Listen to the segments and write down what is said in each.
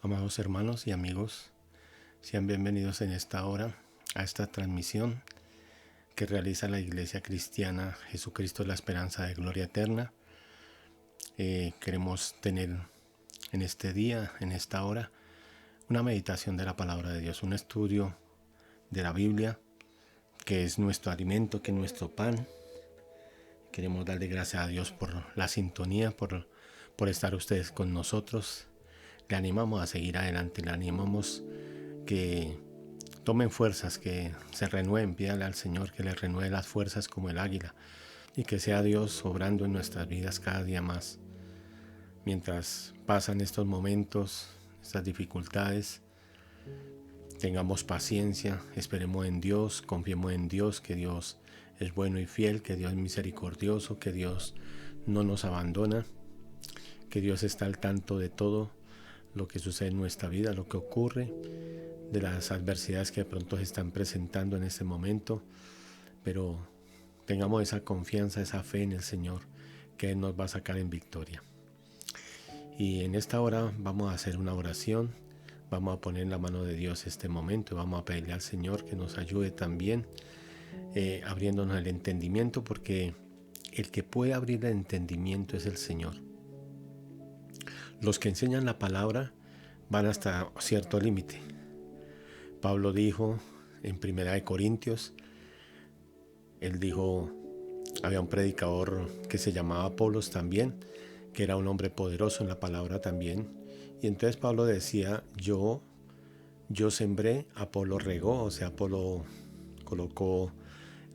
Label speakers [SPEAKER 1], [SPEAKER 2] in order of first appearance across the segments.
[SPEAKER 1] Amados hermanos y amigos, sean bienvenidos en esta hora a esta transmisión que realiza la Iglesia Cristiana Jesucristo la Esperanza de Gloria Eterna. Queremos tener en este día, en esta hora, una meditación de la Palabra de Dios, un estudio de la Biblia, que es nuestro alimento, que es nuestro pan. Queremos darle gracias a Dios por la sintonía, por estar ustedes con nosotros. Le animamos a seguir adelante, le animamos que tomen fuerzas, que se renueven, pídale al Señor que le renueve las fuerzas como el águila y que sea Dios obrando en nuestras vidas cada día más. Mientras pasan estos momentos, estas dificultades, tengamos paciencia, esperemos en Dios, confiemos en Dios, que Dios es bueno y fiel, que Dios es misericordioso, que Dios no nos abandona, que Dios está al tanto de todo lo que sucede en nuestra vida, lo que ocurre, de las adversidades que de pronto se están presentando en este momento, pero tengamos esa confianza, esa fe en el Señor, que Él nos va a sacar en victoria. Y en esta hora vamos a hacer una oración, vamos a poner en la mano de Dios este momento, vamos a pedirle al Señor que nos ayude también, abriéndonos el entendimiento, porque el que puede abrir el entendimiento es el Señor. Los que enseñan la palabra van hasta cierto límite. Pablo dijo en 1 Corintios, él dijo, había un predicador que se llamaba Apolos también, que era un hombre poderoso en la palabra también. Y entonces Pablo decía, yo sembré, Apolo regó, o sea, Apolo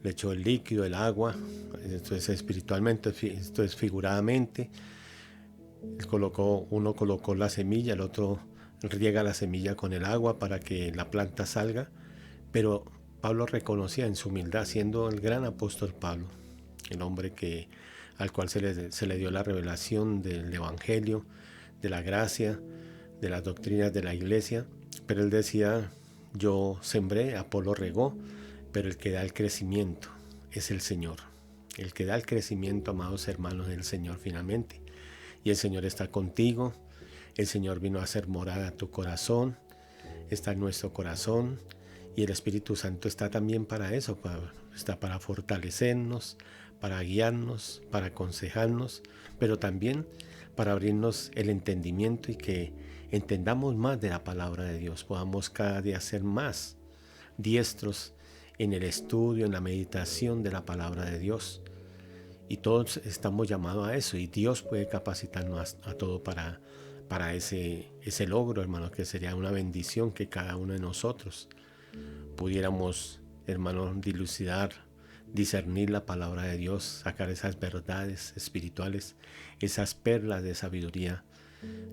[SPEAKER 1] le echó el líquido, el agua, esto es espiritualmente, esto es figuradamente. Uno colocó la semilla, el otro riega la semilla con el agua para que la planta salga, pero Pablo reconocía en su humildad, siendo el gran apóstol Pablo, el hombre al cual se le dio la revelación del Evangelio, de la gracia, de las doctrinas de la iglesia, pero él decía, yo sembré, Apolo regó, pero el que da el crecimiento es el Señor. El que da el crecimiento, amados hermanos, es el Señor finalmente. Y el Señor está contigo, el Señor vino a hacer morada a tu corazón, está en nuestro corazón, y el Espíritu Santo está también para eso, está para fortalecernos, para guiarnos, para aconsejarnos, pero también para abrirnos el entendimiento y que entendamos más de la palabra de Dios, podamos cada día ser más diestros en el estudio, en la meditación de la palabra de Dios. Y todos estamos llamados a eso, y Dios puede capacitarnos a todo para ese logro, hermano, que sería una bendición que cada uno de nosotros pudiéramos, hermano, dilucidar, discernir la palabra de Dios, sacar esas verdades espirituales, esas perlas de sabiduría,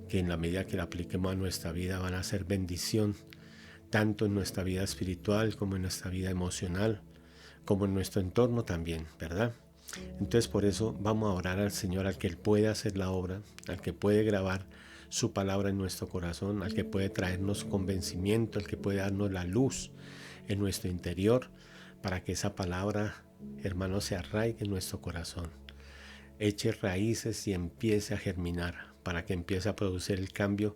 [SPEAKER 1] que en la medida que la apliquemos a nuestra vida van a ser bendición, tanto en nuestra vida espiritual como en nuestra vida emocional, como en nuestro entorno también, ¿verdad? Entonces por eso vamos a orar al Señor, al que Él puede hacer la obra, al que puede grabar su palabra en nuestro corazón, al que puede traernos convencimiento, al que puede darnos la luz en nuestro interior, para que esa palabra, hermano, se arraigue en nuestro corazón, eche raíces y empiece a germinar, para que empiece a producir el cambio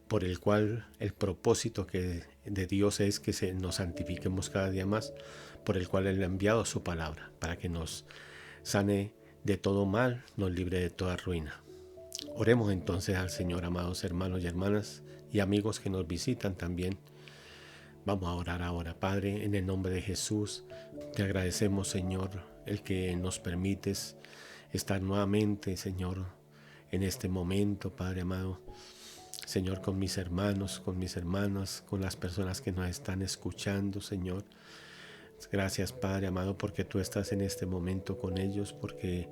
[SPEAKER 1] por el cual el propósito de Dios es que nos santifiquemos cada día más, por el cual Él ha enviado su palabra, para que nos sane de todo mal, nos libre de toda ruina. Oremos entonces al Señor, amados hermanos y hermanas y amigos que nos visitan también. Vamos a orar ahora. Padre, en el nombre de Jesús, te agradecemos, Señor, el que nos permites estar nuevamente, Señor, en este momento, Padre amado. Señor, con mis hermanos, con mis hermanas, con las personas que nos están escuchando, Señor. Gracias, Padre amado, porque tú estás en este momento con ellos, porque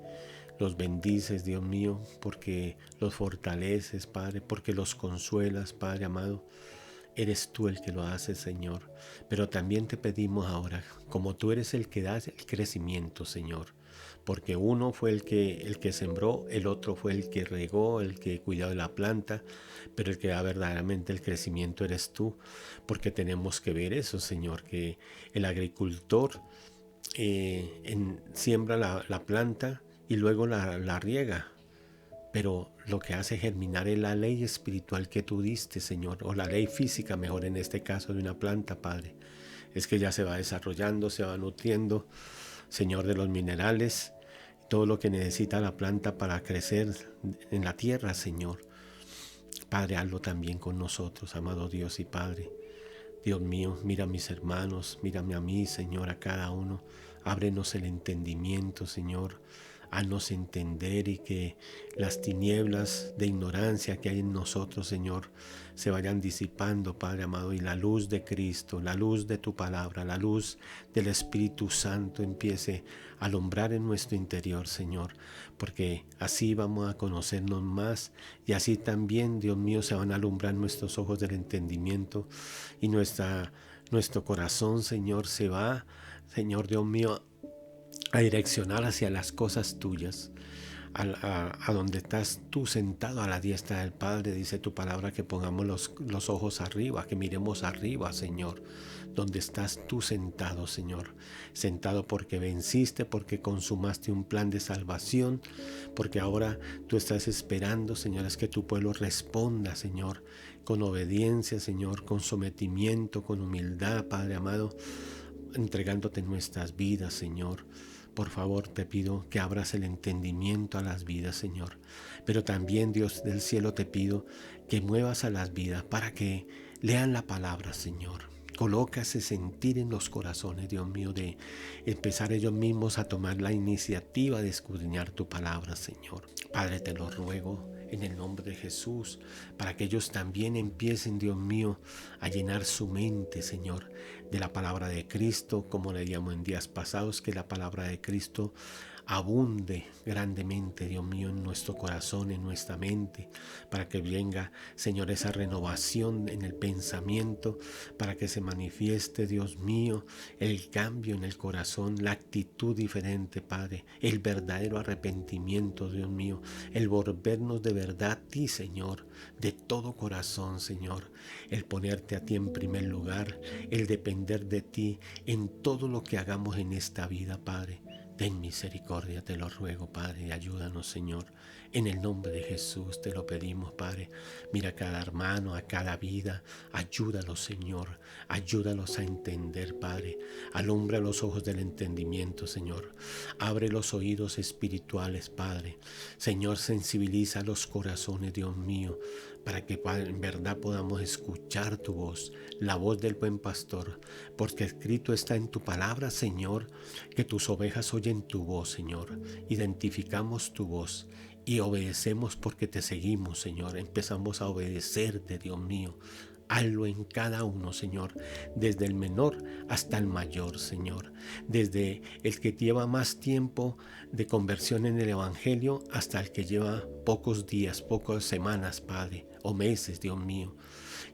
[SPEAKER 1] los bendices, Dios mío, porque los fortaleces, Padre, porque los consuelas, Padre amado. Eres tú el que lo hace, Señor. Pero también te pedimos ahora, como tú eres el que das el crecimiento, Señor, porque uno fue el que sembró, el otro fue el que regó, el que cuidó de la planta, pero el que da verdaderamente el crecimiento eres tú, porque tenemos que ver eso, Señor, que el agricultor siembra la planta y luego la riega, pero lo que hace germinar es la ley espiritual que tú diste, Señor, o la ley física, mejor en este caso, de una planta, Padre. Es que ya se va desarrollando, se va nutriendo, Señor, de los minerales, todo lo que necesita la planta para crecer en la tierra, Señor. Padre, hazlo también con nosotros, amado Dios y Padre. Dios mío, mira a mis hermanos, mírame a mí, Señor, a cada uno. Ábrenos el entendimiento, Señor. Haznos entender y que las tinieblas de ignorancia que hay en nosotros, Señor, se vayan disipando, Padre amado, y la luz de Cristo, la luz de tu palabra, la luz del Espíritu Santo empiece a alumbrar en nuestro interior, Señor, porque así vamos a conocernos más y así también, Dios mío, se van a alumbrar nuestros ojos del entendimiento y nuestro corazón, Señor, se va, Señor Dios mío, a direccionar hacia las cosas tuyas, a donde estás tú sentado a la diestra del Padre. Dice tu palabra que pongamos los ojos arriba, que miremos arriba, Señor, donde estás tú sentado, Señor, sentado porque venciste, porque consumaste un plan de salvación, porque ahora tú estás esperando, Señor, es que tu pueblo responda, Señor, con obediencia, Señor, con sometimiento, con humildad, Padre amado, entregándote nuestras vidas, Señor. Por favor, te pido que abras el entendimiento a las vidas, Señor. Pero también, Dios del cielo, te pido que muevas a las vidas para que lean la palabra, Señor. Coloca ese sentir en los corazones, Dios mío, de empezar ellos mismos a tomar la iniciativa de escudriñar tu palabra, Señor. Padre, te lo ruego en el nombre de Jesús, para que ellos también empiecen, Dios mío, a llenar su mente, Señor, de la palabra de Cristo, como leíamos en días pasados, que la palabra de Cristo abunde grandemente, Dios mío, en nuestro corazón, en nuestra mente, para que venga, Señor, esa renovación en el pensamiento, para que se manifieste, Dios mío, el cambio en el corazón, la actitud diferente, Padre, el verdadero arrepentimiento, Dios mío, el volvernos de verdad a ti, Señor, de todo corazón, Señor, el ponerte a ti en primer lugar, el depender de ti en todo lo que hagamos en esta vida, Padre. Ten misericordia, te lo ruego, Padre, y ayúdanos, Señor. En el nombre de Jesús te lo pedimos, Padre. Mira a cada hermano, a cada vida. Ayúdalos, Señor. Ayúdalos a entender, Padre. Alumbra los ojos del entendimiento, Señor. Abre los oídos espirituales, Padre. Señor, sensibiliza los corazones, Dios mío, para que en verdad podamos escuchar tu voz, la voz del buen pastor, porque escrito está en tu palabra, Señor, que tus ovejas oyen tu voz, Señor. Identificamos tu voz y obedecemos porque te seguimos, Señor. Empezamos a obedecerte, Dios mío. Hazlo en cada uno, Señor, desde el menor hasta el mayor, Señor, desde el que lleva más tiempo de conversión en el Evangelio hasta el que lleva pocos días, pocas semanas, Padre, o meses, Dios mío.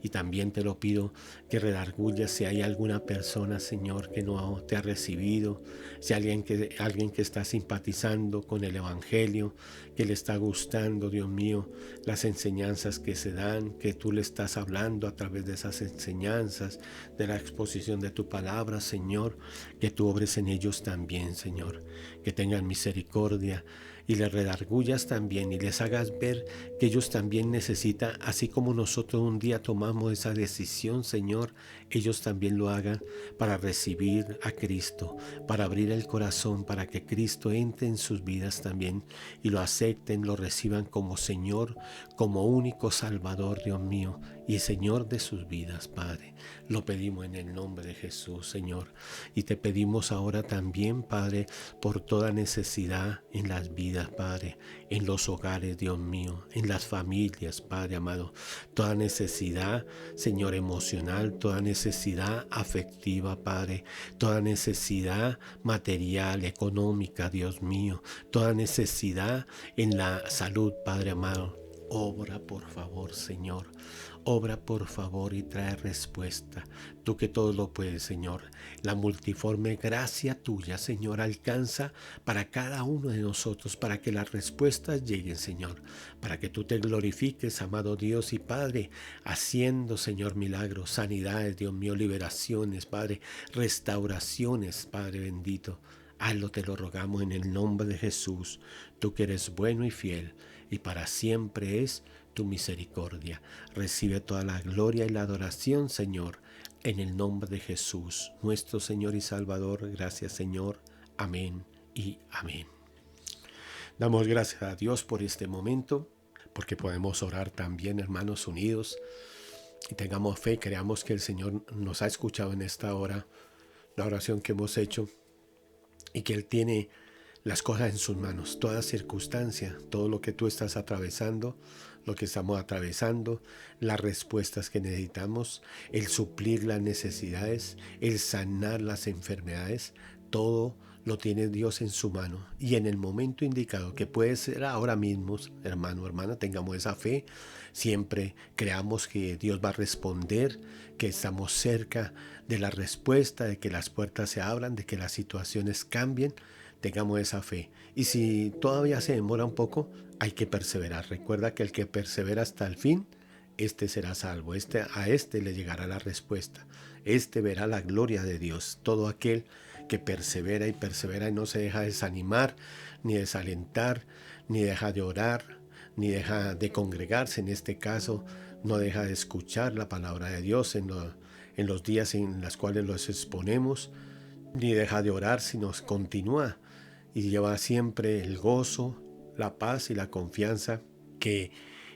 [SPEAKER 1] Y también te lo pido que redargullas si hay alguna persona, Señor, que no te ha recibido, si hay alguien que está simpatizando con el Evangelio, que le está gustando, Dios mío, las enseñanzas que se dan, que tú le estás hablando a través de esas enseñanzas, de la exposición de tu palabra, Señor, que tú obres en ellos también, Señor, que tengan misericordia y les redargullas también y les hagas ver que ellos también necesitan, así como nosotros un día tomamos esa decisión, Señor, ellos también lo hagan para recibir a Cristo, para abrir el corazón, para que Cristo entre en sus vidas también y lo acepten, lo reciban como Señor, como único Salvador, Dios mío, y Señor de sus vidas, Padre. Lo pedimos en el nombre de Jesús, Señor. Y te pedimos ahora también, Padre, por toda necesidad en las vidas, Padre, en los hogares, Dios mío, en las familias, Padre amado. Toda necesidad, Señor, emocional, toda necesidad afectiva, Padre. Toda necesidad material, económica, Dios mío. Toda necesidad en la salud, Padre amado. Obra, por favor, Señor. Obra, por favor, y trae respuesta. Tú que todo lo puedes, Señor. La multiforme gracia tuya, Señor, alcanza para cada uno de nosotros, para que las respuestas lleguen, Señor. Para que tú te glorifiques, amado Dios y Padre, haciendo, Señor, milagros, sanidades, Dios mío, liberaciones, Padre, restauraciones, Padre bendito. Hazlo, te lo rogamos en el nombre de Jesús. Tú que eres bueno y fiel. y para siempre es tu misericordia. Recibe toda la gloria y la adoración, Señor, en el nombre de Jesús, nuestro Señor y Salvador. Gracias, Señor. Amén y amén. Damos gracias a Dios por este momento, porque podemos orar también, hermanos, unidos, y tengamos fe, creamos que el Señor nos ha escuchado en esta hora, la oración que hemos hecho, y que Él tiene las cosas en sus manos, toda circunstancia, todo lo que tú estás atravesando, lo que estamos atravesando, las respuestas que necesitamos, el suplir las necesidades, el sanar las enfermedades, todo lo tiene Dios en su mano. Y en el momento indicado, que puede ser ahora mismo, hermano, hermana, tengamos esa fe, siempre creamos que Dios va a responder, que estamos cerca de la respuesta, de que las puertas se abran, de que las situaciones cambien. Tengamos esa fe. Y si todavía se demora un poco, hay que perseverar. Recuerda que el que persevera hasta el fin, este será salvo. A este le llegará la respuesta. Este verá la gloria de Dios. Todo aquel que persevera y no se deja desanimar, ni desalentar, ni deja de orar, ni deja de congregarse. En este caso, no deja de escuchar la palabra de Dios en los días en los cuales los exponemos, ni deja de orar, sino continúa y lleva siempre el gozo, la paz y la confianza que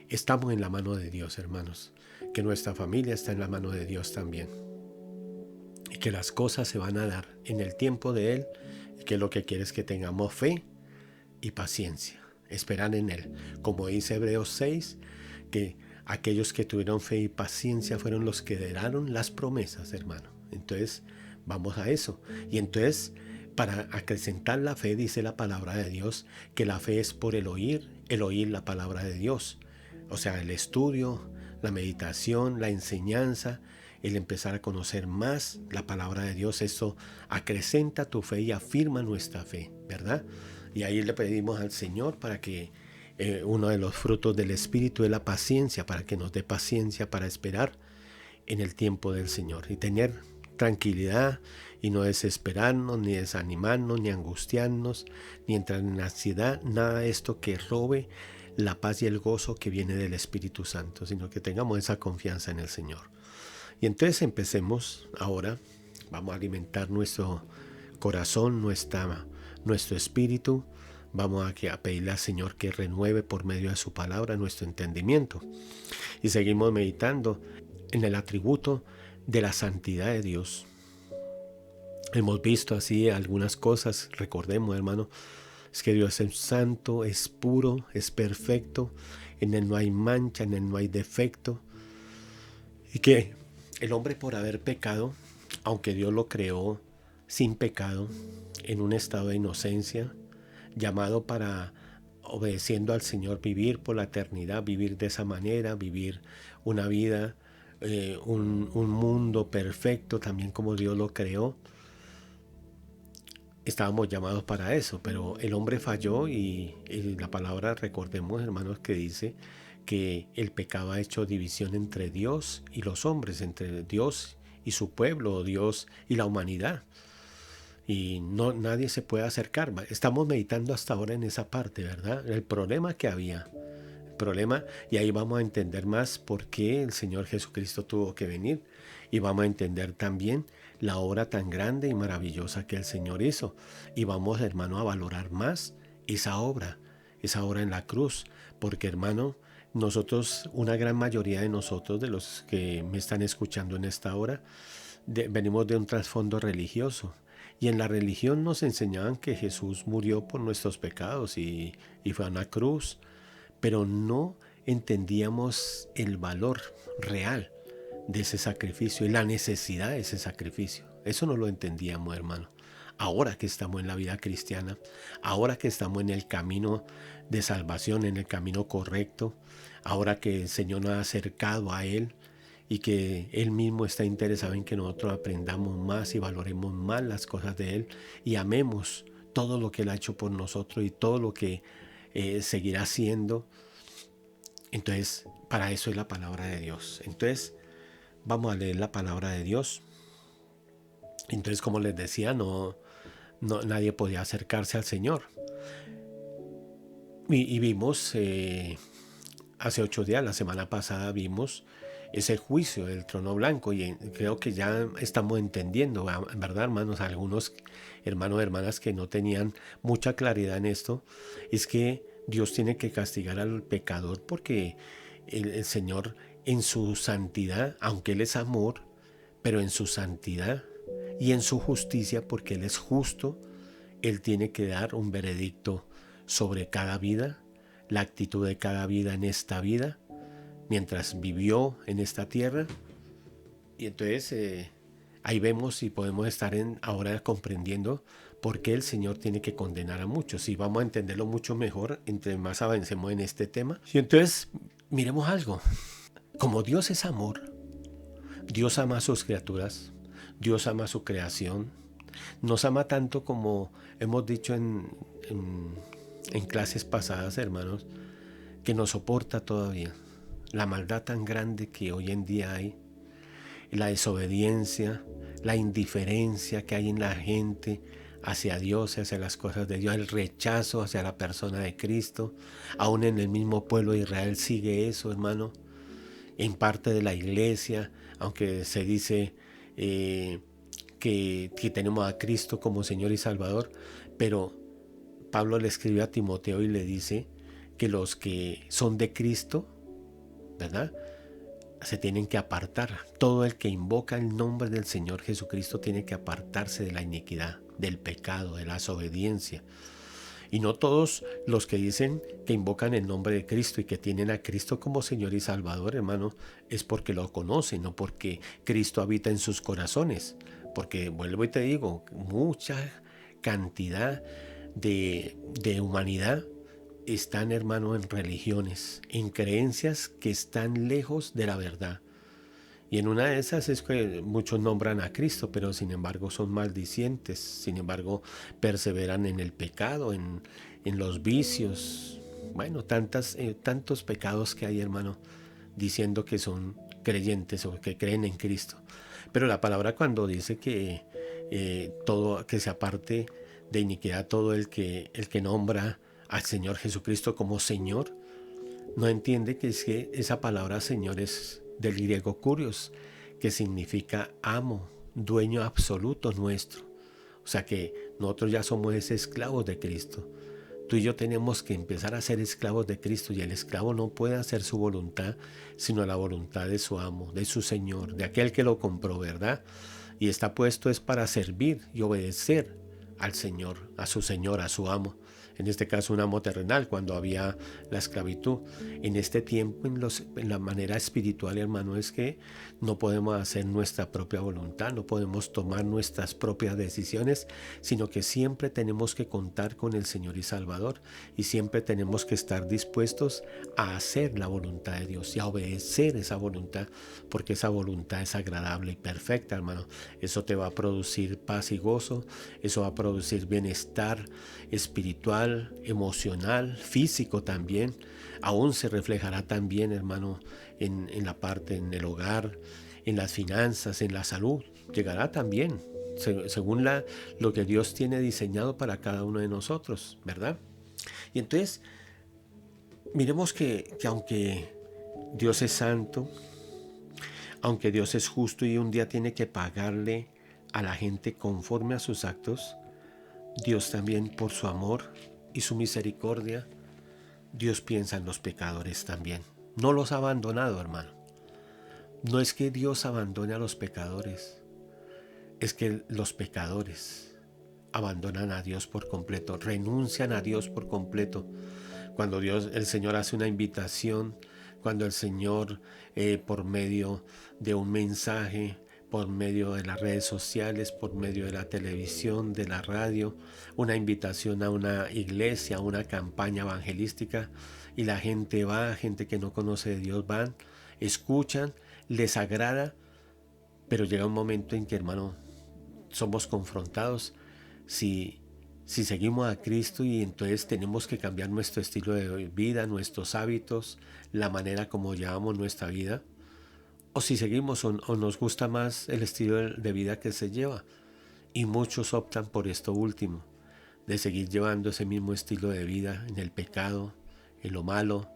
[SPEAKER 1] estamos en la mano de Dios, hermanos, que nuestra familia está en la mano de Dios también, y que las cosas se van a dar en el tiempo de Él, y que lo que quiere es que tengamos fe y paciencia, esperar en Él, como dice Hebreos 6, que aquellos que tuvieron fe y paciencia fueron los que heredaron las promesas, hermano. Entonces vamos a eso, y entonces para acrecentar la fe, dice la palabra de Dios, que la fe es por el oír la palabra de Dios. O sea, el estudio, la meditación, la enseñanza, el empezar a conocer más la palabra de Dios, eso acrecenta tu fe y afirma nuestra fe, ¿verdad? Y ahí le pedimos al Señor para que uno de los frutos del Espíritu es la paciencia, para que nos dé paciencia para esperar en el tiempo del Señor y tener tranquilidad y no desesperarnos, ni desanimarnos, ni angustiarnos, ni entrar en ansiedad, nada de esto que robe la paz y el gozo que viene del Espíritu Santo, sino que tengamos esa confianza en el Señor. Y entonces empecemos ahora, vamos a alimentar nuestro corazón, nuestro espíritu, vamos a pedirle al Señor que renueve por medio de su palabra nuestro entendimiento. Y seguimos meditando en el atributo de la santidad de Dios. Hemos visto así algunas cosas, recordemos, hermano, es que Dios es santo, es puro, es perfecto, en Él no hay mancha, en Él no hay defecto, y que el hombre, por haber pecado, aunque Dios lo creó sin pecado, en un estado de inocencia, llamado para, obedeciendo al Señor, vivir por la eternidad, vivir de esa manera, vivir una vida, un mundo perfecto, también como Dios lo creó. Estábamos llamados para eso, pero el hombre falló y la palabra, recordemos, hermanos, que dice que el pecado ha hecho división entre Dios y los hombres, entre Dios y su pueblo, Dios y la humanidad. Y nadie se puede acercar. Estamos meditando hasta ahora en esa parte, ¿verdad? El problema que había. Y ahí vamos a entender más por qué el Señor Jesucristo tuvo que venir. Y vamos a entender también la obra tan grande y maravillosa que el Señor hizo. Y vamos, hermano, a valorar más esa obra en la cruz. Porque, hermano, nosotros, una gran mayoría de nosotros, de los que me están escuchando en esta hora, venimos de un trasfondo religioso. Y en la religión nos enseñaban que Jesús murió por nuestros pecados y fue a una cruz, pero no entendíamos el valor real de ese sacrificio y la necesidad de ese sacrificio. Eso no lo entendíamos, hermano. Ahora que estamos en la vida cristiana, ahora que estamos en el camino de salvación, en el camino correcto, ahora que el Señor nos ha acercado a Él, y que Él mismo está interesado en que nosotros aprendamos más y valoremos más las cosas de Él y amemos todo lo que Él ha hecho por nosotros y todo lo que seguirá haciendo. Entonces, para eso es la palabra de Dios. Entonces, vamos a leer la palabra de Dios. Entonces, como les decía, nadie podía acercarse al Señor. Y vimos hace 8 días, la semana pasada vimos ese juicio del trono blanco y creo que ya estamos entendiendo, ¿verdad, hermanos? Algunos hermanos y hermanas que no tenían mucha claridad en esto, es que Dios tiene que castigar al pecador porque el Señor en su santidad, aunque Él es amor, pero en su santidad y en su justicia, porque Él es justo, Él tiene que dar un veredicto sobre cada vida, la actitud de cada vida en esta vida, mientras vivió en esta tierra. Y entonces ahí vemos y podemos estar ahora comprendiendo por qué el Señor tiene que condenar a muchos. Y vamos a entenderlo mucho mejor entre más avancemos en este tema. Y entonces miremos algo. Como Dios es amor, Dios ama a sus criaturas, Dios ama a su creación, nos ama tanto como hemos dicho en clases pasadas, hermanos, que nos soporta todavía. La maldad tan grande que hoy en día hay, la desobediencia, la indiferencia que hay en la gente hacia Dios, hacia las cosas de Dios, el rechazo hacia la persona de Cristo. Aún en el mismo pueblo de Israel sigue eso, hermano. En parte de la iglesia, aunque se dice que tenemos a Cristo como Señor y Salvador, pero Pablo le escribe a Timoteo y le dice que los que son de Cristo, ¿verdad?, se tienen que apartar. Todo el que invoca el nombre del Señor Jesucristo tiene que apartarse de la iniquidad, del pecado, de la desobediencia. Y no todos los que dicen que invocan el nombre de Cristo y que tienen a Cristo como Señor y Salvador, hermano, es porque lo conocen, no porque Cristo habita en sus corazones. Porque, vuelvo y te digo, mucha cantidad de humanidad están, hermano, en religiones, en creencias que están lejos de la verdad. Y en una de esas es que muchos nombran a Cristo, pero sin embargo son maldicientes, sin embargo perseveran en el pecado, en los vicios. Bueno, tantos pecados que hay, hermano, diciendo que son creyentes o que creen en Cristo. Pero la palabra cuando dice que todo, que se aparte de iniquidad todo el que nombra al Señor Jesucristo como Señor, no entiende que es que esa palabra Señor es del griego kurios, que significa amo, dueño absoluto nuestro. O sea que nosotros ya somos esclavos de Cristo. Tú y yo tenemos que empezar a ser esclavos de Cristo, y el esclavo no puede hacer su voluntad, sino la voluntad de su amo, de su Señor, de aquel que lo compró, ¿verdad? Y está puesto es para servir y obedecer al Señor, a su Señor, a su amo. En este caso un amo terrenal cuando había la esclavitud. En este tiempo, en la manera espiritual, hermano, es que no podemos hacer nuestra propia voluntad, no podemos tomar nuestras propias decisiones, sino que siempre tenemos que contar con el Señor y Salvador, y siempre tenemos que estar dispuestos a hacer la voluntad de Dios y a obedecer esa voluntad, porque esa voluntad es agradable y perfecta, hermano. Eso te va a producir paz y gozo, eso va a producir bienestar espiritual, emocional, físico también. Aún se reflejará también, hermano, en la parte, en el hogar, en las finanzas, en la salud. Llegará también, según lo que Dios tiene diseñado para cada uno de nosotros, ¿verdad? Y entonces, miremos que aunque Dios es santo, aunque Dios es justo y un día tiene que pagarle a la gente conforme a sus actos, Dios también, por su amor y su misericordia, Dios piensa en los pecadores también. No los ha abandonado, hermano. No es que Dios abandone a los pecadores, es que los pecadores abandonan a Dios por completo, renuncian a Dios por completo. Cuando el Señor hace una invitación, cuando el Señor, por medio de un mensaje, por medio de las redes sociales, por medio de la televisión, de la radio, una invitación a una iglesia, a una campaña evangelística, y la gente va, gente que no conoce de Dios van, escuchan, les agrada, pero llega un momento en que, hermano, somos confrontados si seguimos a Cristo, y entonces tenemos que cambiar nuestro estilo de vida, nuestros hábitos, la manera como llevamos nuestra vida, o si seguimos o nos gusta más el estilo de vida que se lleva. Y muchos optan por esto último, de seguir llevando ese mismo estilo de vida en el pecado, en lo malo.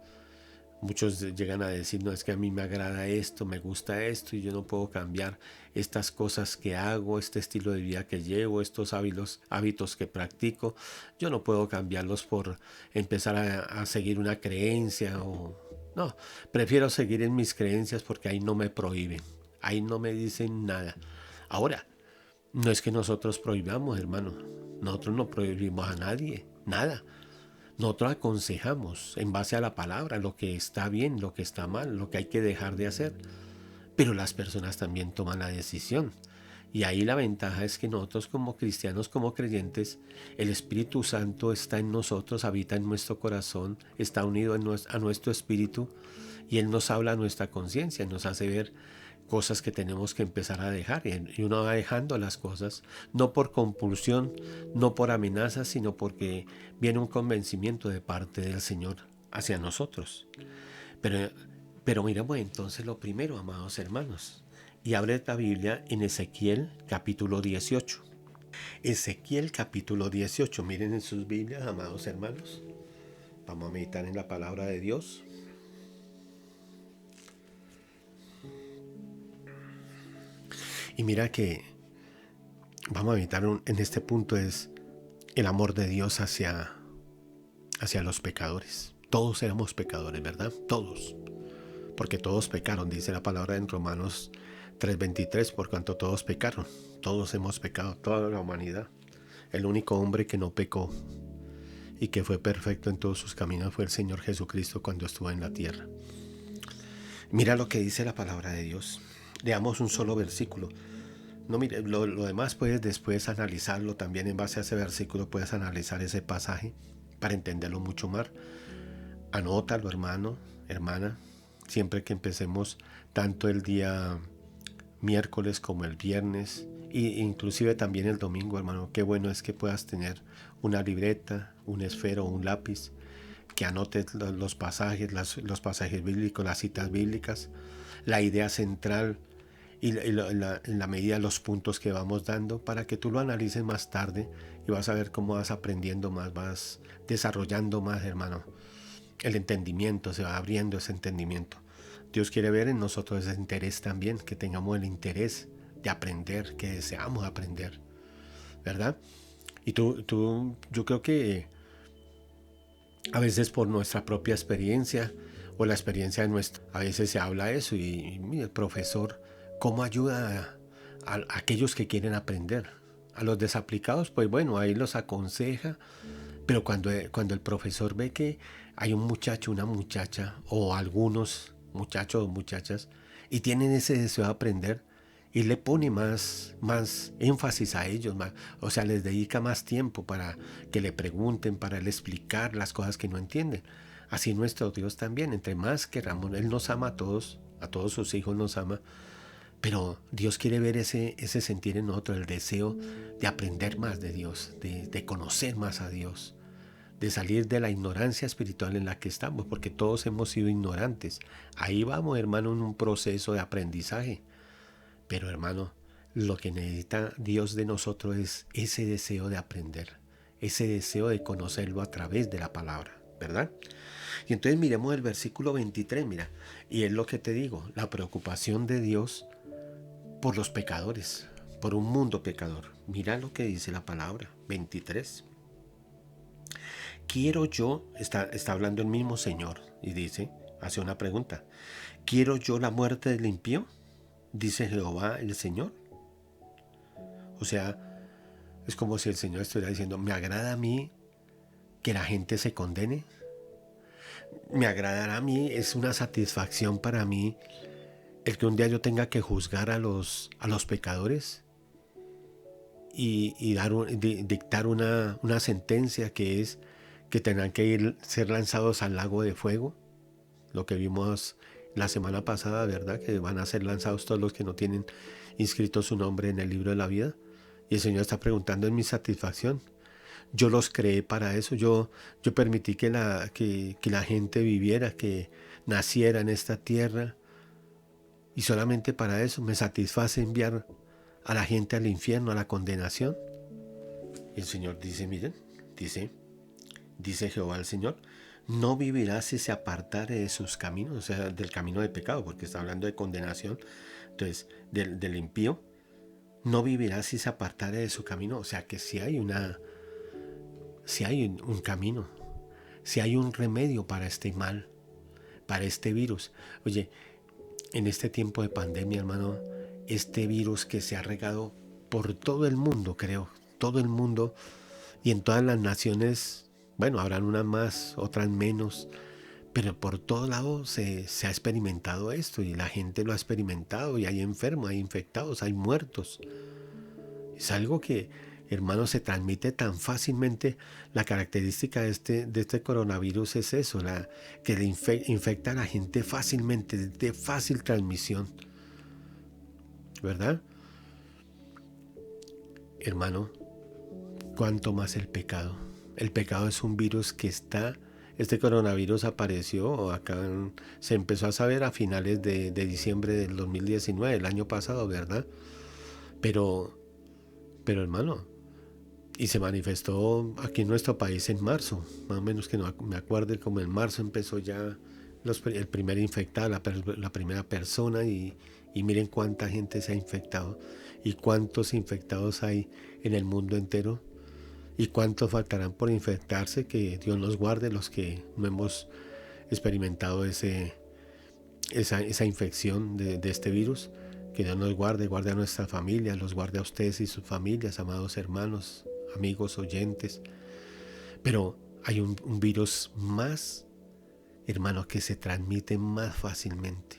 [SPEAKER 1] Muchos llegan a decir, no, es que a mí me agrada esto, me gusta esto y yo no puedo cambiar estas cosas que hago, este estilo de vida que llevo, estos hábitos que practico. Yo no puedo cambiarlos por empezar a seguir una creencia o... No, prefiero seguir en mis creencias porque ahí no me prohíben, ahí no me dicen nada. Ahora, no es que nosotros prohibamos, hermano. Nosotros no prohibimos a nadie, nada. Nosotros aconsejamos en base a la palabra lo que está bien, lo que está mal, lo que hay que dejar de hacer. Pero las personas también toman la decisión. Y ahí la ventaja es que nosotros como cristianos, como creyentes, el Espíritu Santo está en nosotros, habita en nuestro corazón, está unido a nuestro espíritu y Él nos habla a nuestra conciencia, nos hace ver cosas que tenemos que empezar a dejar y uno va dejando las cosas no por compulsión, no por amenaza, sino porque viene un convencimiento de parte del Señor hacia nosotros. Pero miramos entonces lo primero, amados hermanos, y abre la Biblia en Ezequiel capítulo 18. Ezequiel capítulo 18, miren en sus Biblias, amados hermanos. Vamos a meditar en la palabra de Dios. Y mira que vamos a meditar en este punto es el amor de Dios hacia los pecadores. Todos éramos pecadores, ¿verdad? Todos. Porque todos pecaron, dice la palabra en Romanos 3:23, por cuanto todos pecaron. Todos hemos pecado, toda la humanidad. El único hombre que no pecó y que fue perfecto en todos sus caminos fue el Señor Jesucristo cuando estuvo en la tierra. Mira lo que dice la palabra de Dios. Leamos un solo versículo. No, mire, lo demás puedes después analizarlo. También en base a ese versículo puedes analizar ese pasaje para entenderlo mucho más. Anótalo, hermano, hermana. Siempre que empecemos, tanto el día miércoles como el viernes, e inclusive también el domingo, hermano, qué bueno es que puedas tener una libreta, un esfero o un lápiz, que anotes los pasajes, los pasajes bíblicos, las citas bíblicas, la idea central y en la medida de los puntos que vamos dando para que tú lo analices más tarde y vas a ver cómo vas aprendiendo más, vas desarrollando más, hermano. El entendimiento, se va abriendo ese entendimiento. Dios quiere ver en nosotros ese interés también, que tengamos el interés de aprender, que deseamos aprender, ¿verdad? Y yo creo que a veces por nuestra propia experiencia o la experiencia de nuestra, a veces se habla eso y mira, el profesor, ¿cómo ayuda a aquellos que quieren aprender? A los desaplicados, pues bueno, ahí los aconseja, pero cuando el profesor ve que hay un muchacho, una muchacha o algunos muchachos o muchachas y tienen ese deseo de aprender y le pone más énfasis a ellos, o sea, les dedica más tiempo para que le pregunten, para él explicar las cosas que no entienden. Así nuestro Dios también, entre más queramos, Él nos ama a todos sus hijos nos ama, pero Dios quiere ver ese sentir en nosotros, el deseo de aprender más de Dios, de conocer más a Dios, de salir de la ignorancia espiritual en la que estamos, porque todos hemos sido ignorantes. Ahí vamos, hermano, en un proceso de aprendizaje. Pero, hermano, lo que necesita Dios de nosotros es ese deseo de aprender, ese deseo de conocerlo a través de la palabra, ¿verdad? Y entonces miremos el versículo 23, mira, y es lo que te digo, la preocupación de Dios por los pecadores, por un mundo pecador. Mira lo que dice la palabra, 23. Quiero yo, está hablando el mismo Señor y dice, hace una pregunta, ¿quiero yo la muerte del impío? Dice Jehová el Señor. O sea, es como si el Señor estuviera diciendo, ¿me agrada a mí que la gente se condene? ¿Me agradará a mí? Es una satisfacción para mí el que un día yo tenga que juzgar a los pecadores y dictar una sentencia que es que tendrán que ser lanzados al lago de fuego. Lo que vimos la semana pasada, ¿verdad? Que van a ser lanzados todos los que no tienen inscrito su nombre en el libro de la vida. Y el Señor está preguntando en mi satisfacción. Yo los creé para eso. Yo permití que la gente viviera, que naciera en esta tierra. Y solamente para eso me satisface enviar a la gente al infierno, a la condenación. Y el Señor dice, miren, dice Jehová el Señor, no vivirá si se apartare de sus caminos, o sea, del camino de pecado, porque está hablando de condenación. Entonces, del impío, no vivirá si se apartare de su camino. O sea, que si hay un camino, si hay un remedio para este mal, para este virus. Oye, en este tiempo de pandemia, hermano, este virus que se ha regado por todo el mundo, creo, todo el mundo y en todas las naciones, bueno, habrán unas más, otras menos, pero por todo lado se ha experimentado esto y la gente lo ha experimentado y hay enfermos, hay infectados, hay muertos. Es algo que, hermano, se transmite tan fácilmente. La característica de este coronavirus es eso, que le infecta a la gente fácilmente, de fácil transmisión, ¿verdad? Hermano, cuánto más el pecado. El pecado es un virus que este coronavirus apareció se empezó a saber a finales de diciembre del 2019, el año pasado, ¿verdad? Pero, pero hermano, y se manifestó aquí en nuestro país en marzo, más o menos que no me acuerdo, como en marzo empezó ya el primer infectado, la primera persona y miren cuánta gente se ha infectado y cuántos infectados hay en el mundo entero y cuántos faltarán por infectarse, que Dios nos guarde los que no hemos experimentado esa infección de este virus. Que Dios nos guarde, guarde a nuestra familia, los guarde a ustedes y sus familias, amados hermanos, amigos, oyentes. Pero hay un virus más, hermano, que se transmite más fácilmente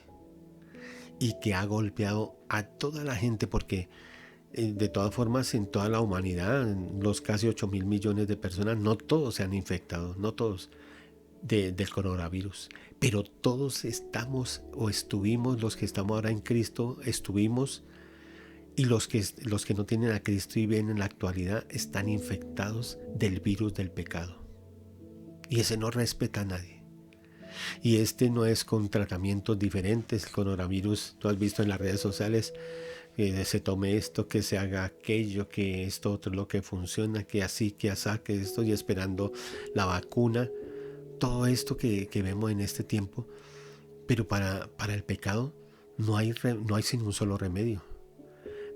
[SPEAKER 1] y que ha golpeado a toda la gente porque de todas formas en toda la humanidad, en los casi 8.000 millones de personas, no todos se han infectado, no todos del coronavirus, pero todos estamos o estuvimos, los que estamos ahora en Cristo, estuvimos y los que no tienen a Cristo y ven en la actualidad están infectados del virus del pecado. Y ese no respeta a nadie. Y este no es con tratamientos diferentes. El coronavirus, tú has visto en las redes sociales, que se tome esto, que se haga aquello, que esto otro lo que funciona, que así, que asá, que estoy esperando la vacuna. Todo esto que vemos en este tiempo. Pero para el pecado no hay sino un solo remedio.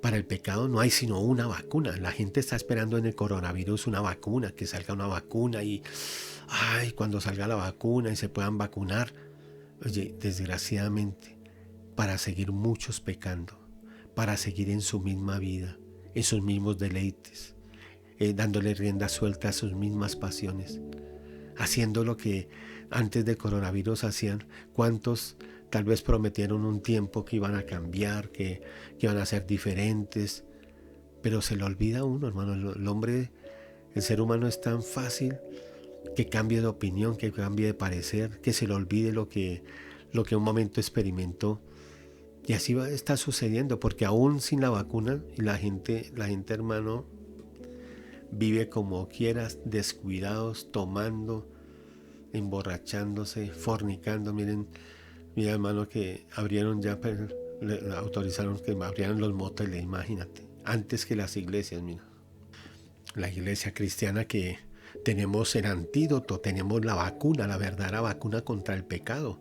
[SPEAKER 1] Para el pecado no hay sino una vacuna. La gente está esperando en el coronavirus una vacuna, que salga una vacuna y cuando salga la vacuna y se puedan vacunar. Oye, desgraciadamente, para seguir muchos pecando, para seguir en su misma vida, en sus mismos deleites, dándole rienda suelta a sus mismas pasiones, haciendo lo que antes del coronavirus hacían. ¿Cuántos tal vez prometieron un tiempo que iban a cambiar, que iban a ser diferentes? Pero se le olvida a uno, hermano. El hombre, el ser humano es tan fácil que cambie de opinión, que cambie de parecer, que se le olvide lo que un momento experimentó. Y así está sucediendo, porque aún sin la vacuna, y la gente, hermano, vive como quieras, descuidados, tomando, emborrachándose, fornicando. Mira, hermano, que abrieron ya, le autorizaron que abrieran los moteles, imagínate, antes que las iglesias. Mira, la iglesia cristiana, que tenemos el antídoto, tenemos la vacuna, la verdadera vacuna contra el pecado.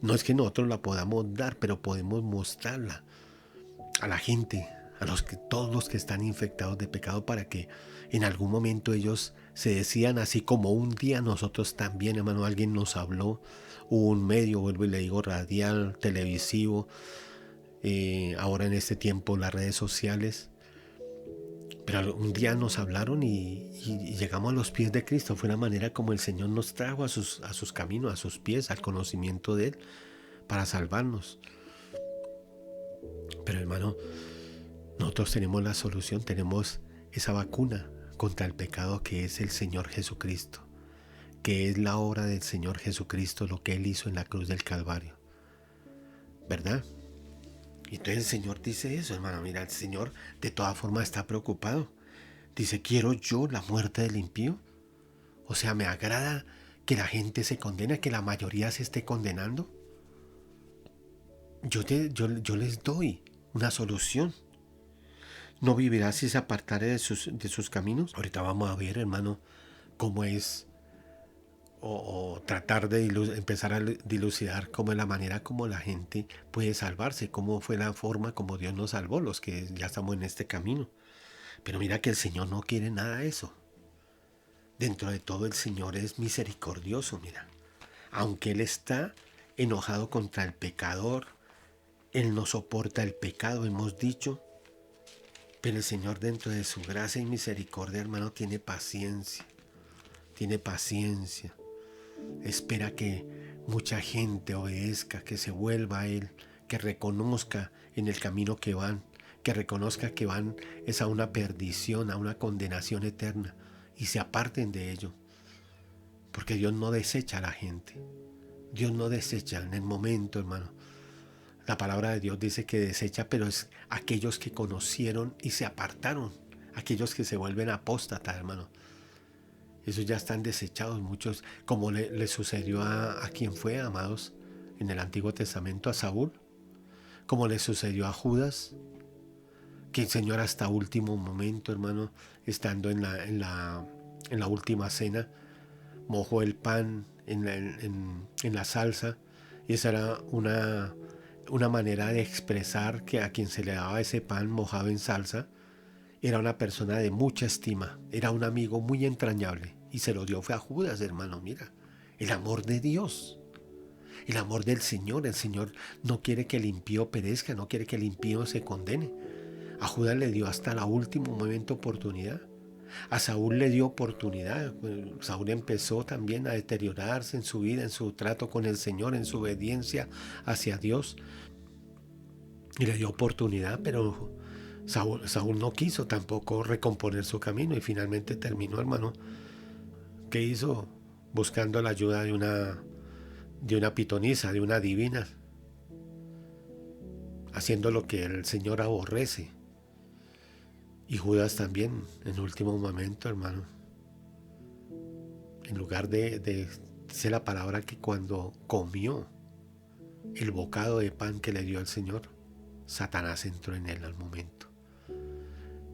[SPEAKER 1] No es que nosotros la podamos dar, pero podemos mostrarla a la gente, todos los que están infectados de pecado, para que en algún momento ellos se decidan, así como un día nosotros también, hermano, alguien nos habló, hubo un medio, vuelvo y le digo, radial, televisivo, ahora en este tiempo las redes sociales, pero un día nos hablaron y llegamos a los pies de Cristo. Fue la manera como el Señor nos trajo a sus caminos, a sus pies, al conocimiento de Él, para salvarnos. Pero hermano, nosotros tenemos la solución, tenemos esa vacuna contra el pecado, que es el Señor Jesucristo, que es la obra del Señor Jesucristo, lo que Él hizo en la cruz del Calvario, ¿verdad? Y entonces el Señor dice eso, hermano. Mira, el Señor de todas formas está preocupado. Dice, ¿quiero yo la muerte del impío? O sea, ¿me agrada que la gente se condene, que la mayoría se esté condenando? Yo les doy una solución. ¿No vivirá si se apartare de sus caminos? Ahorita vamos a ver, hermano, cómo es o tratar de empezar a dilucidar cómo es la manera como la gente puede salvarse, cómo fue la forma como Dios nos salvó, los que ya estamos en este camino. Pero mira que el Señor no quiere nada de eso. Dentro de todo el Señor es misericordioso, mira. Aunque Él está enojado contra el pecador, Él no soporta el pecado, hemos dicho. Pero el Señor dentro de su gracia y misericordia, hermano, tiene paciencia. Tiene paciencia. Espera que mucha gente obedezca, que se vuelva a Él, que reconozca en el camino que van, que reconozca que van es a una perdición, a una condenación eterna, y se aparten de ello. Porque Dios no desecha a la gente. Dios no desecha en el momento, hermano. La palabra de Dios dice que desecha, pero es aquellos que conocieron y se apartaron, aquellos que se vuelven apóstatas, hermano. Esos ya están desechados, muchos, como le sucedió a quien fue, amados, en el Antiguo Testamento, a Saúl, como le sucedió a Judas, que el Señor hasta último momento, hermano, estando en la última cena, mojó el pan en la salsa, y esa era una manera de expresar que a quien se le daba ese pan mojado en salsa, era una persona de mucha estima, era un amigo muy entrañable, y se lo dio fue a Judas, hermano, mira, el amor de Dios, el amor del Señor. El Señor no quiere que el impío perezca, no quiere que el impío se condene. A Judas le dio hasta el último momento oportunidad. A Saúl le dio oportunidad. Saúl empezó también a deteriorarse en su vida, en su trato con el Señor, en su obediencia hacia Dios. Y le dio oportunidad, pero Saúl no quiso tampoco recomponer su camino y finalmente terminó, hermano. ¿Qué hizo? Buscando la ayuda de una pitonisa, de una divina, haciendo lo que el Señor aborrece. Y Judas también, en último momento, hermano. En lugar dice la palabra que cuando comió el bocado de pan que le dio el Señor, Satanás entró en él al momento.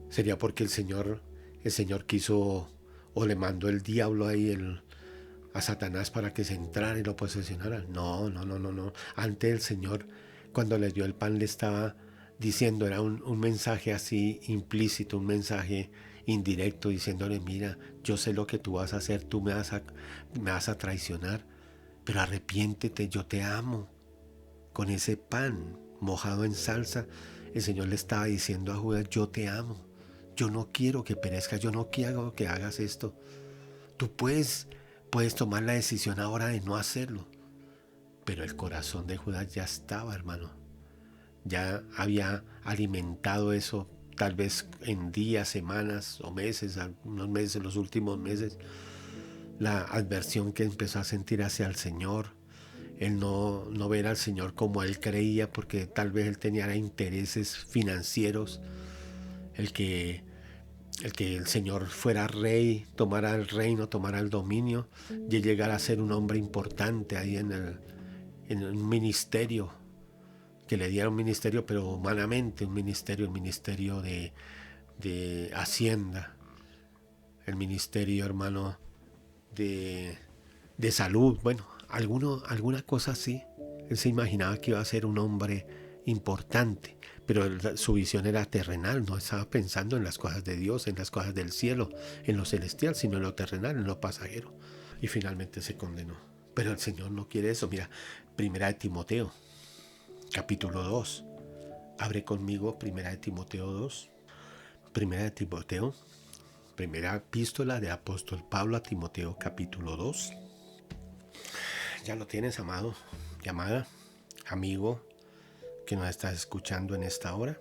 [SPEAKER 1] Sería porque el Señor quiso, o le mandó el diablo ahí a Satanás para que se entrara y lo posesionara. No. Ante el Señor, cuando le dio el pan, le estaba diciendo, era un mensaje así implícito, un mensaje indirecto, diciéndole, mira, yo sé lo que tú vas a hacer, tú me vas a traicionar, pero arrepiéntete, yo te amo. Con ese pan mojado en salsa, el Señor le estaba diciendo a Judas, yo te amo, yo no quiero que perezcas, yo no quiero que hagas esto. Tú puedes tomar la decisión ahora de no hacerlo. Pero el corazón de Judas ya estaba, hermano. Ya había alimentado eso, tal vez en días, semanas o meses, algunos meses, los últimos meses. La adversión que empezó a sentir hacia el Señor. El no ver al Señor como él creía, porque tal vez él tenía intereses financieros. El que el Señor fuera rey, tomara el reino, tomara el dominio, y llegara a ser un hombre importante ahí en un ministerio, que le diera un ministerio, pero humanamente un ministerio, el ministerio de Hacienda, el ministerio, hermano, de salud, bueno, alguna cosa así. Él se imaginaba que iba a ser un hombre importante, pero su visión era terrenal, no estaba pensando en las cosas de Dios, en las cosas del cielo, en lo celestial, sino en lo terrenal, en lo pasajero. Y finalmente se condenó. Pero el Señor no quiere eso. Mira, Primera de Timoteo, capítulo 2. Abre conmigo Primera de Timoteo 2. Primera de Timoteo, primera epístola de apóstol Pablo a Timoteo, capítulo 2. Ya lo tienes, amado, amada, amigo, que nos estás escuchando en esta hora.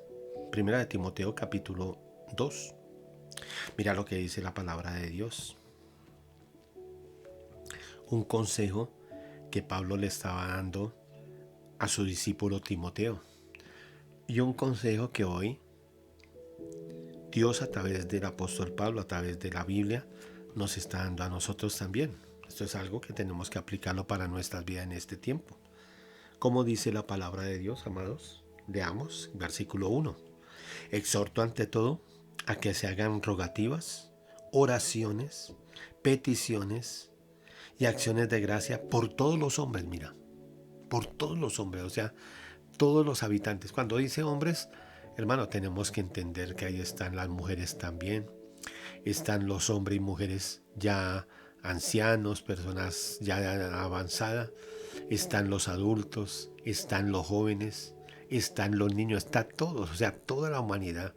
[SPEAKER 1] Primera de Timoteo, capítulo 2. Mira lo que dice la palabra de Dios. Un consejo que Pablo le estaba dando a su discípulo Timoteo. Y un consejo que hoy Dios, a través del apóstol Pablo, a través de la Biblia, nos está dando a nosotros también. Esto es algo que tenemos que aplicarlo para nuestras vidas en este tiempo. ¿Cómo dice la palabra de Dios, amados? Leamos, versículo 1. Exhorto ante todo a que se hagan rogativas, oraciones, peticiones y acciones de gracia por todos los hombres, mira, por todos los hombres, o sea, todos los habitantes. Cuando dice hombres, hermano, tenemos que entender que ahí están las mujeres también, están los hombres y mujeres ya ancianos, personas ya avanzadas, están los adultos, están los jóvenes, están los niños, está todos, o sea, toda la humanidad.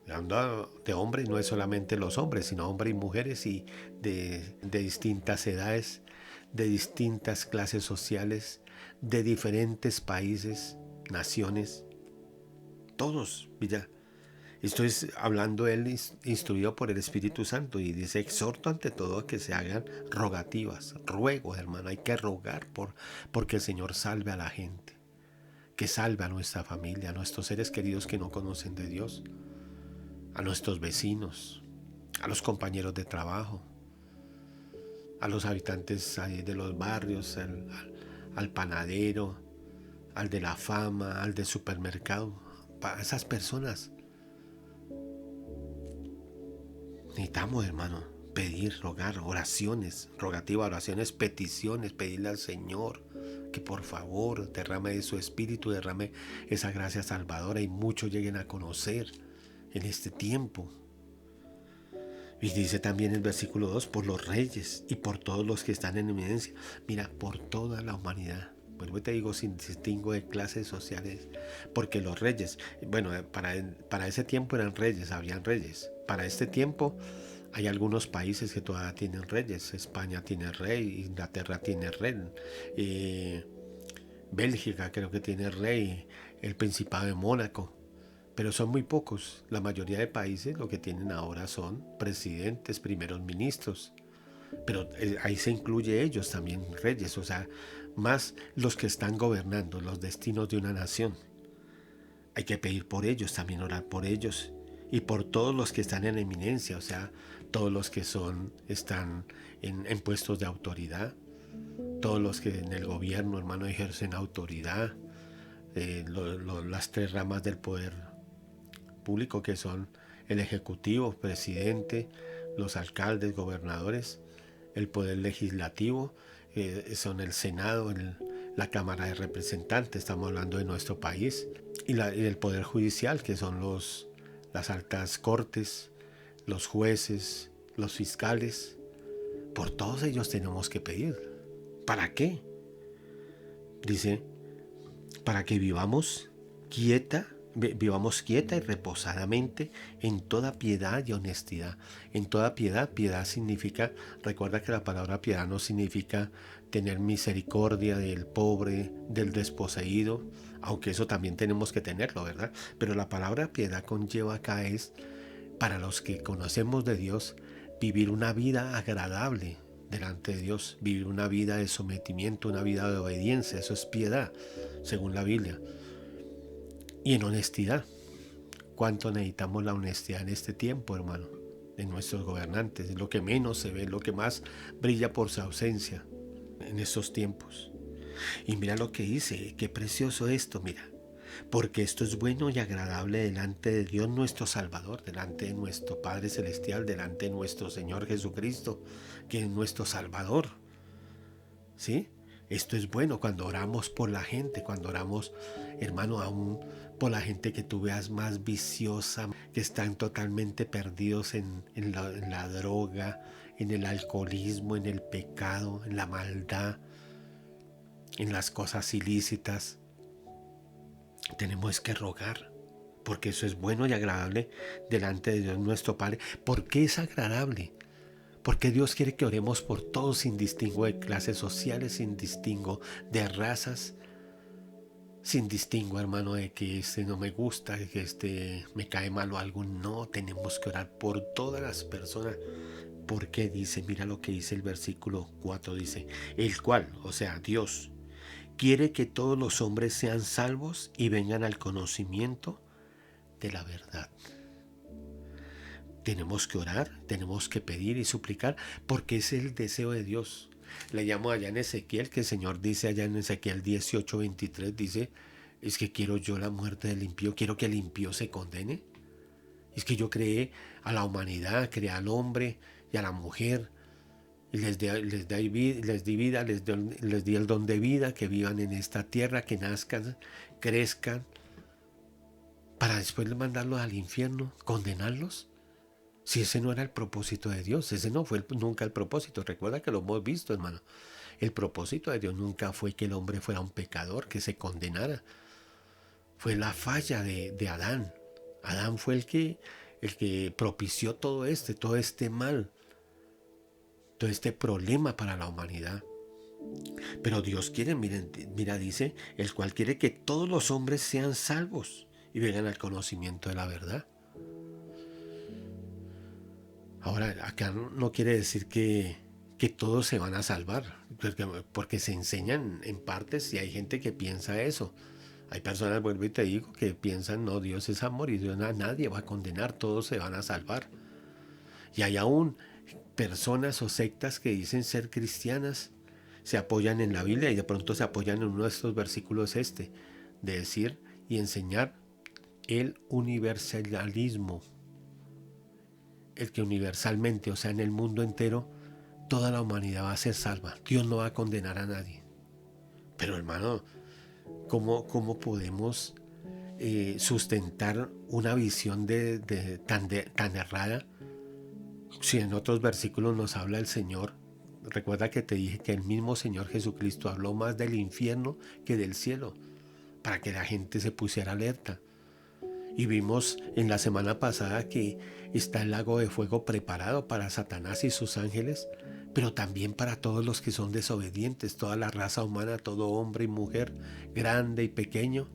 [SPEAKER 1] Hablando de hombres, no es solamente los hombres, sino hombres y mujeres y de distintas edades, de distintas clases sociales, de diferentes países, naciones, todos, mira. Estoy hablando él instruido por el Espíritu Santo y dice, exhorto ante todo a que se hagan rogativas, ruegos, hermano, hay que rogar porque el Señor salve a la gente, que salve a nuestra familia, a nuestros seres queridos que no conocen de Dios, a nuestros vecinos, a los compañeros de trabajo, a los habitantes de los barrios, al panadero, al de la fama, al del supermercado, para esas personas. Necesitamos, hermano, pedir, rogar, oraciones, rogativas, oraciones, peticiones, pedirle al Señor que por favor derrame de su espíritu, derrame esa gracia salvadora y muchos lleguen a conocer en este tiempo. Y dice también el versículo 2, por los reyes y por todos los que están en eminencia. Mira, por toda la humanidad. Bueno, te digo sin distingo de clases sociales, porque los reyes, bueno, para ese tiempo eran reyes, habían reyes. Para este tiempo hay algunos países que todavía tienen reyes. España tiene rey, Inglaterra tiene rey, Bélgica creo que tiene rey, el Principado de Mónaco. Pero son muy pocos. La mayoría de países lo que tienen ahora son presidentes, primeros ministros. Pero ahí se incluye ellos también, reyes, o sea, más los que están gobernando los destinos de una nación. Hay que pedir por ellos, también orar por ellos y por todos los que están en eminencia, o sea, todos los que están en puestos de autoridad, todos los que en el gobierno, hermano, ejercen autoridad, las tres ramas del poder público que son el ejecutivo, presidente, los alcaldes, gobernadores, el poder legislativo, son el Senado, la Cámara de Representantes, estamos hablando de nuestro país, y el poder judicial, que son las altas cortes, los jueces, los fiscales. Por todos ellos tenemos que pedir. ¿Para qué? Dice, para que vivamos quieta y reposadamente en toda piedad y honestidad. En toda piedad, piedad significa, recuerda que la palabra piedad no significa tener misericordia del pobre, del desposeído, aunque eso también tenemos que tenerlo, ¿verdad? Pero la palabra piedad conlleva acá es, para los que conocemos de Dios, vivir una vida agradable delante de Dios, vivir una vida de sometimiento, una vida de obediencia, eso es piedad, según la Biblia. Y en honestidad. ¿Cuánto necesitamos la honestidad en este tiempo, hermano? En nuestros gobernantes. Es lo que menos se ve, lo que más brilla por su ausencia en estos tiempos. Y mira lo que dice, qué precioso esto, mira. Porque esto es bueno y agradable delante de Dios nuestro Salvador, delante de nuestro Padre Celestial, delante de nuestro Señor Jesucristo, que es nuestro Salvador. ¿Sí? Esto es bueno cuando oramos por la gente, cuando oramos, hermano, aún por la gente que tú veas más viciosa, que están totalmente perdidos en la droga, en el alcoholismo, en el pecado, en la maldad, en las cosas ilícitas. Tenemos que rogar, porque eso es bueno y agradable delante de Dios nuestro Padre. ¿Por qué es agradable? Porque Dios quiere que oremos por todos sin distingo de clases sociales, sin distingo de razas, sin distingo, hermano, de que este no me gusta, de que este me cae mal o algo. No, tenemos que orar por todas las personas. Porque dice, mira lo que dice el versículo 4, dice, el cual, o sea, Dios, quiere que todos los hombres sean salvos y vengan al conocimiento de la verdad. Tenemos que orar, tenemos que pedir y suplicar, porque es el deseo de Dios. Le llamo allá en Ezequiel, que el Señor dice allá en Ezequiel 18:23, dice, es que quiero yo la muerte del impío, quiero que el impío se condene. Es que yo creé a la humanidad, creé al hombre y a la mujer y les di vida, les di el don de vida, que vivan en esta tierra, que nazcan, crezcan, para después mandarlos al infierno, condenarlos. Si ese no era el propósito de Dios, ese no fue nunca el propósito. Recuerda que lo hemos visto, hermano. El propósito de Dios nunca fue que el hombre fuera un pecador, que se condenara. Fue la falla de Adán. Adán fue el que propició todo este mal, todo este problema para la humanidad. Pero Dios quiere, mira, dice, el cual quiere que todos los hombres sean salvos y vengan al conocimiento de la verdad. Ahora, acá no quiere decir que todos se van a salvar, porque se enseñan en partes y hay gente que piensa eso. Hay personas, vuelvo y te digo, que piensan, no, Dios es amor y Dios a nadie va a condenar, todos se van a salvar. Y hay aún personas o sectas que dicen ser cristianas, se apoyan en la Biblia y de pronto se apoyan en uno de estos versículos de decir y enseñar el universalismo. El que universalmente, o sea, en el mundo entero, toda la humanidad va a ser salva. Dios no va a condenar a nadie. Pero hermano, ¿cómo podemos sustentar una visión tan errada? Si en otros versículos nos habla el Señor, recuerda que te dije que el mismo Señor Jesucristo habló más del infierno que del cielo, para que la gente se pusiera alerta. Y vimos en la semana pasada que está el lago de fuego preparado para Satanás y sus ángeles, pero también para todos los que son desobedientes, toda la raza humana, todo hombre y mujer, grande y pequeño.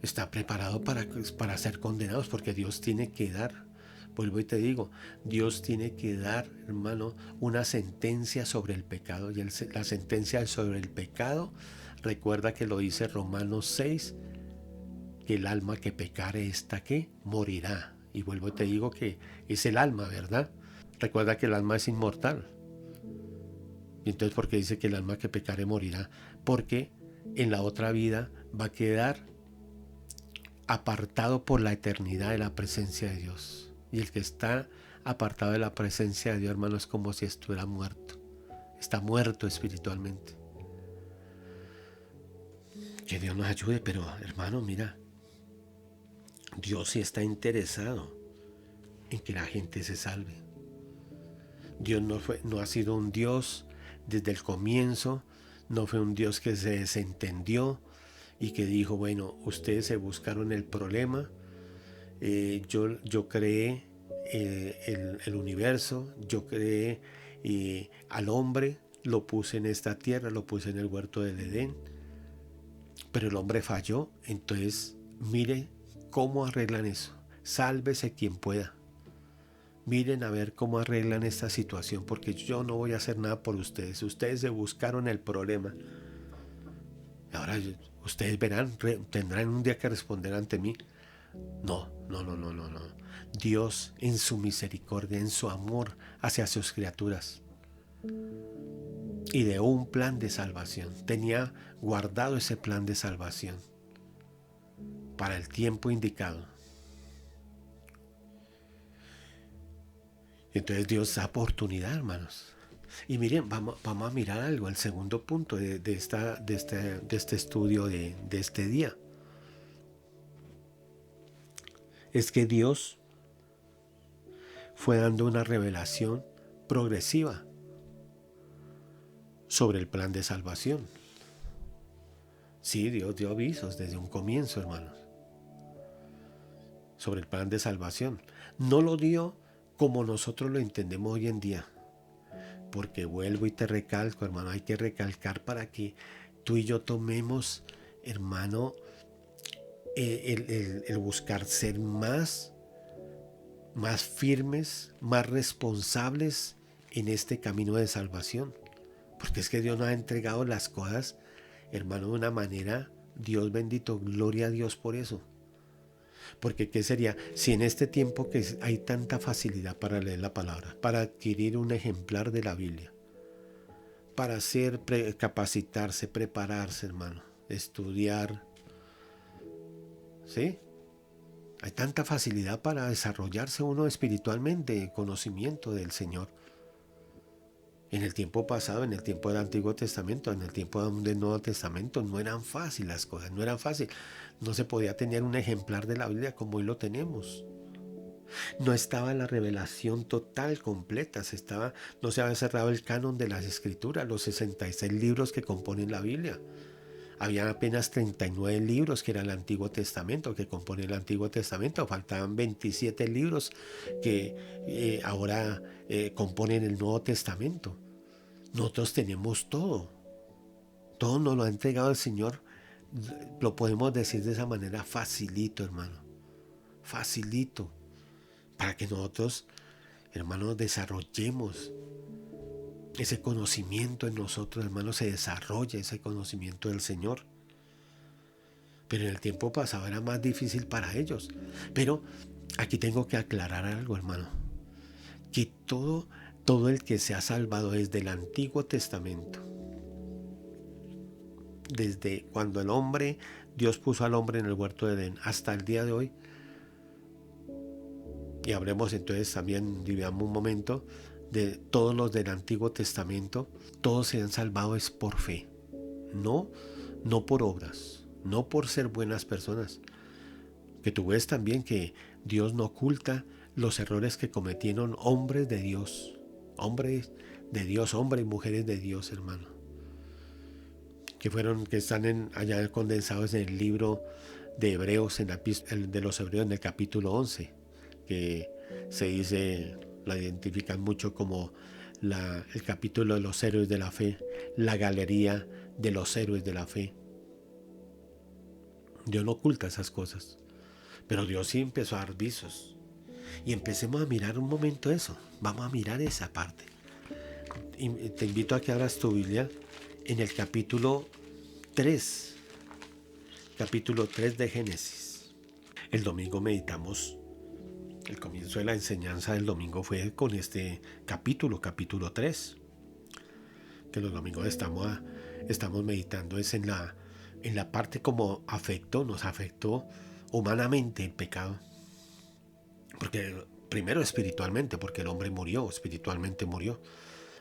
[SPEAKER 1] Está preparado para ser condenados, porque Dios tiene que dar, vuelvo y te digo, Dios tiene que dar, hermano, una sentencia sobre el pecado. Y la sentencia sobre el pecado, recuerda que lo dice Romanos 6, que el alma que pecare esta que morirá. Y vuelvo y te digo que es el alma, ¿verdad? Recuerda que el alma es inmortal. Y entonces, ¿por qué dice que el alma que pecare morirá? Porque en la otra vida va a quedar apartado por la eternidad de la presencia de Dios. Y el que está apartado de la presencia de Dios, hermano, es como si estuviera muerto. Está muerto espiritualmente. Que Dios nos ayude, pero hermano, mira, Dios sí está interesado en que la gente se salve. Dios no ha sido un Dios desde el comienzo, no fue un Dios que se desentendió y que dijo, bueno, ustedes se buscaron el problema, yo creé el universo, yo creé al hombre, lo puse en esta tierra, lo puse en el huerto del Edén, pero el hombre falló. Entonces mire cómo arreglan eso, sálvese quien pueda. Miren a ver cómo arreglan esta situación, porque yo no voy a hacer nada por ustedes. Ustedes se buscaron el problema. Ahora ustedes verán, tendrán un día que responder ante mí. No. Dios en su misericordia, en su amor hacia sus criaturas, ideó un plan de salvación. Tenía guardado ese plan de salvación para el tiempo indicado. Entonces Dios da oportunidad, hermanos. Y miren, vamos a mirar algo, el segundo punto de este estudio de este día. Es que Dios fue dando una revelación progresiva sobre el plan de salvación. Sí, Dios dio avisos desde un comienzo, hermanos, sobre el plan de salvación. No lo dio como nosotros lo entendemos hoy en día. Porque vuelvo y te recalco, hermano, hay que recalcar para que tú y yo tomemos, hermano, el buscar ser más firmes, más responsables en este camino de salvación. Porque es que Dios nos ha entregado las cosas, hermano, de una manera, Dios bendito, gloria a Dios por eso. Porque ¿qué sería? Si en este tiempo que hay tanta facilidad para leer la palabra, para adquirir un ejemplar de la Biblia, para capacitarse, prepararse, hermano, estudiar, ¿sí? Hay tanta facilidad para desarrollarse uno espiritualmente, conocimiento del Señor. En el tiempo pasado, en el tiempo del Antiguo Testamento, en el tiempo del Nuevo Testamento, no eran fáciles las cosas, no eran fáciles. No se podía tener un ejemplar de la Biblia como hoy lo tenemos. No estaba la revelación total, completa. No se había cerrado el canon de las Escrituras, los 66 libros que componen la Biblia. Había apenas 39 libros que era el Antiguo Testamento, que componen el Antiguo Testamento. Faltaban 27 libros que ahora componen el Nuevo Testamento. Nosotros tenemos todo. Todo nos lo ha entregado el Señor. Lo podemos decir de esa manera facilito, hermano. Facilito. Para que nosotros, hermanos, desarrollemos ese conocimiento en nosotros, hermanos, se desarrolla ese conocimiento del Señor. Pero en el tiempo pasado era más difícil para ellos. Pero aquí tengo que aclarar algo, hermano. Que todo el que se ha salvado desde el Antiguo Testamento, desde cuando Dios puso al hombre en el huerto de Edén, hasta el día de hoy, y hablemos entonces también, dividamos un momento, de todos los del Antiguo Testamento, todos se han salvado es por fe, no por obras, no por ser buenas personas. Que tú ves también que Dios no oculta los errores que cometieron hombres de Dios, hombres y mujeres de Dios, hermano, que están allá condensados en el libro de Hebreos, de los Hebreos, en el capítulo 11, que se dice, la identifican mucho como el capítulo de los héroes de la fe, la galería de los héroes de la fe. Dios no oculta esas cosas, pero Dios sí empezó a dar visos. Y empecemos a mirar un momento eso, vamos a mirar esa parte. Y te invito a que abras tu Biblia en el capítulo 3 de Génesis. El domingo meditamos, el comienzo de la enseñanza del domingo fue con este capítulo 3, que los domingos estamos meditando es en la parte como nos afectó humanamente el pecado. Porque primero espiritualmente, porque el hombre murió, espiritualmente murió,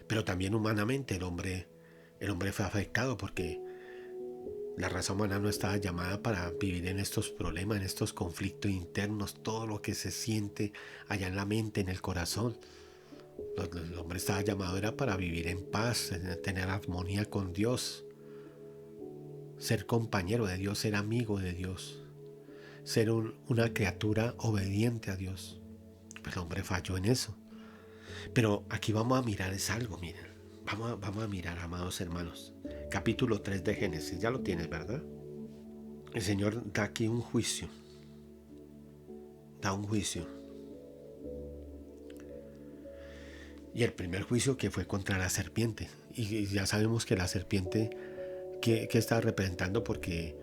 [SPEAKER 1] pero también humanamente el hombre fue afectado porque la raza humana no estaba llamada para vivir en estos problemas, en estos conflictos internos, todo lo que se siente allá en la mente, en el corazón. El hombre estaba llamado era para vivir en paz, tener armonía con Dios, ser compañero de Dios, ser amigo de Dios, ser una criatura obediente a Dios. Pero el hombre falló en eso. Pero aquí vamos a mirar es algo, miren. Vamos a mirar, amados hermanos. Capítulo 3 de Génesis, ya lo tienes, ¿verdad? El Señor da aquí un juicio. Da un juicio. Y el primer juicio que fue contra la serpiente. Y ya sabemos que la serpiente, ¿qué está representando? Porque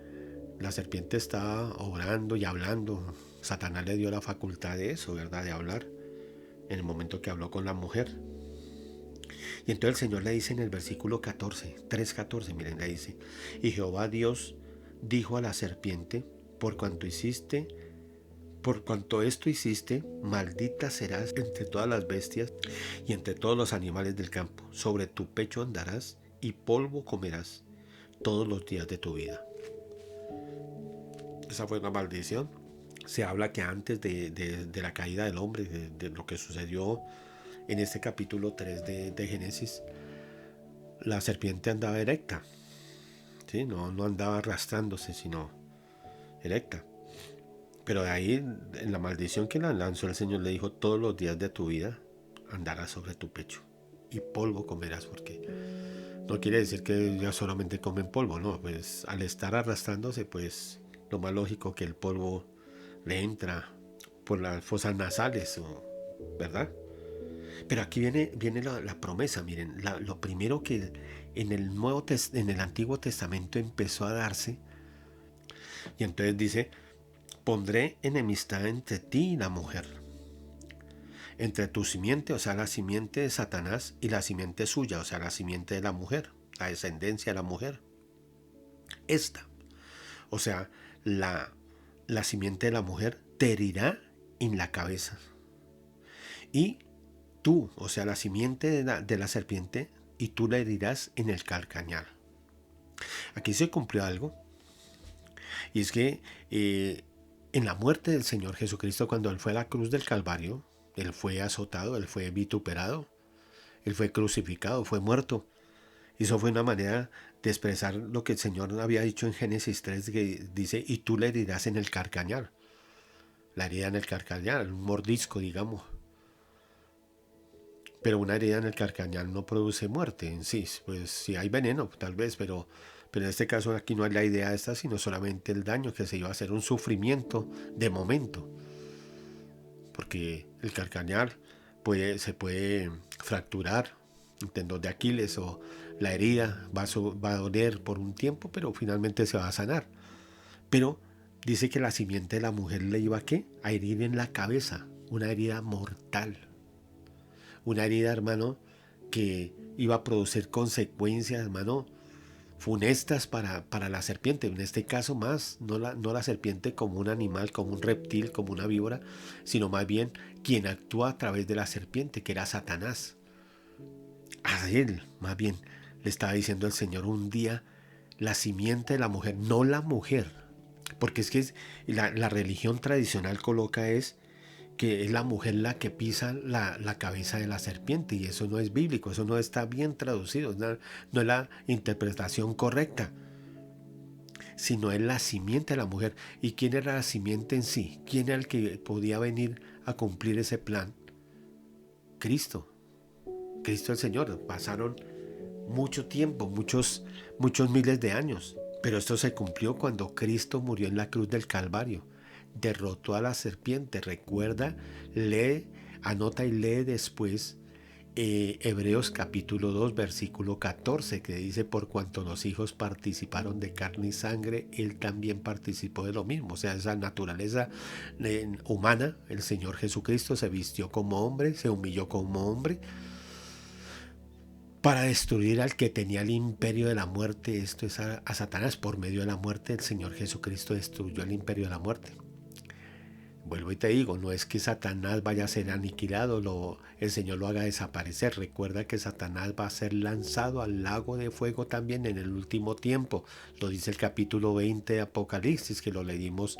[SPEAKER 1] la serpiente está obrando y hablando. Satanás le dio la facultad de eso, ¿verdad? De hablar. En el momento que habló con la mujer. Y entonces el Señor le dice en el versículo 3:14, miren, le dice: y Jehová Dios dijo a la serpiente: por cuanto esto hiciste, maldita serás entre todas las bestias y entre todos los animales del campo. Sobre tu pecho andarás y polvo comerás todos los días de tu vida. Esa fue una maldición. Se habla que antes de la caída del hombre, de lo que sucedió en este capítulo 3 de Génesis, la serpiente andaba erecta, ¿sí? No andaba arrastrándose, sino erecta. Pero de ahí, en la maldición que la lanzó el Señor, le dijo: todos los días de tu vida andarás sobre tu pecho y polvo comerás, porque no quiere decir que ya solamente comen polvo, no, pues al estar arrastrándose, pues lo más lógico que el polvo le entra por las fosas nasales, ¿verdad? Pero aquí viene la promesa, miren, lo primero que en el Antiguo Testamento empezó a darse, y entonces dice: pondré enemistad entre ti y la mujer, entre tu simiente, o sea, la simiente de Satanás, y la simiente suya, o sea, la simiente de la mujer, la descendencia de la mujer. Esta, o sea, la simiente de la mujer te herirá en la cabeza. Y tú, o sea, la simiente de la serpiente, y tú la herirás en el calcañar. Aquí se cumplió algo, y es que en la muerte del Señor Jesucristo, cuando Él fue a la cruz del Calvario, Él fue azotado, Él fue vituperado, Él fue crucificado, fue muerto. Y eso fue una manera de expresar lo que el Señor había dicho en Génesis 3, que dice, y tú le herirás en el calcañar. La herida en el calcañar, un mordisco, digamos. Pero una herida en el calcañar no produce muerte en sí. Pues sí hay veneno, tal vez, pero en este caso aquí no hay la idea esta, sino solamente el daño que se iba a hacer, un sufrimiento de momento. Porque el calcañar se puede fracturar, el tendón de Aquiles o la herida va a doler por un tiempo, pero finalmente se va a sanar. Pero dice que la simiente de la mujer le iba a herir en la cabeza, una herida mortal. Una herida, hermano, que iba a producir consecuencias, hermano, funestas para la serpiente. En este caso más, no la serpiente como un animal, como un reptil, como una víbora, sino más bien quien actúa a través de la serpiente, que era Satanás. A él, más bien, le estaba diciendo el Señor un día, la simiente de la mujer, no la mujer. Porque es que la religión tradicional coloca que es la mujer la que pisa la cabeza de la serpiente, y eso no es bíblico, eso no está bien traducido, no es la interpretación correcta, sino es la simiente de la mujer. ¿Y quién era la simiente en sí? ¿Quién era el que podía venir a cumplir ese plan? Cristo, Cristo el Señor. Pasaron mucho tiempo, muchos miles de años, pero esto se cumplió cuando Cristo murió en la cruz del Calvario. Derrotó a la serpiente. Recuerda, lee, anota y lee después Hebreos capítulo 2 versículo 14, que dice, por cuanto los hijos participaron de carne y sangre, él también participó de lo mismo. O sea, esa naturaleza humana, el Señor Jesucristo se vistió como hombre, se humilló como hombre, para destruir al que tenía el imperio de la muerte, esto es a Satanás. Por medio de la muerte el Señor Jesucristo destruyó el imperio de la muerte. Vuelvo y te digo, no es que Satanás vaya a ser aniquilado, el Señor lo haga desaparecer. Recuerda que Satanás va a ser lanzado al lago de fuego también en el último tiempo. Lo dice el capítulo 20 de Apocalipsis, que lo leímos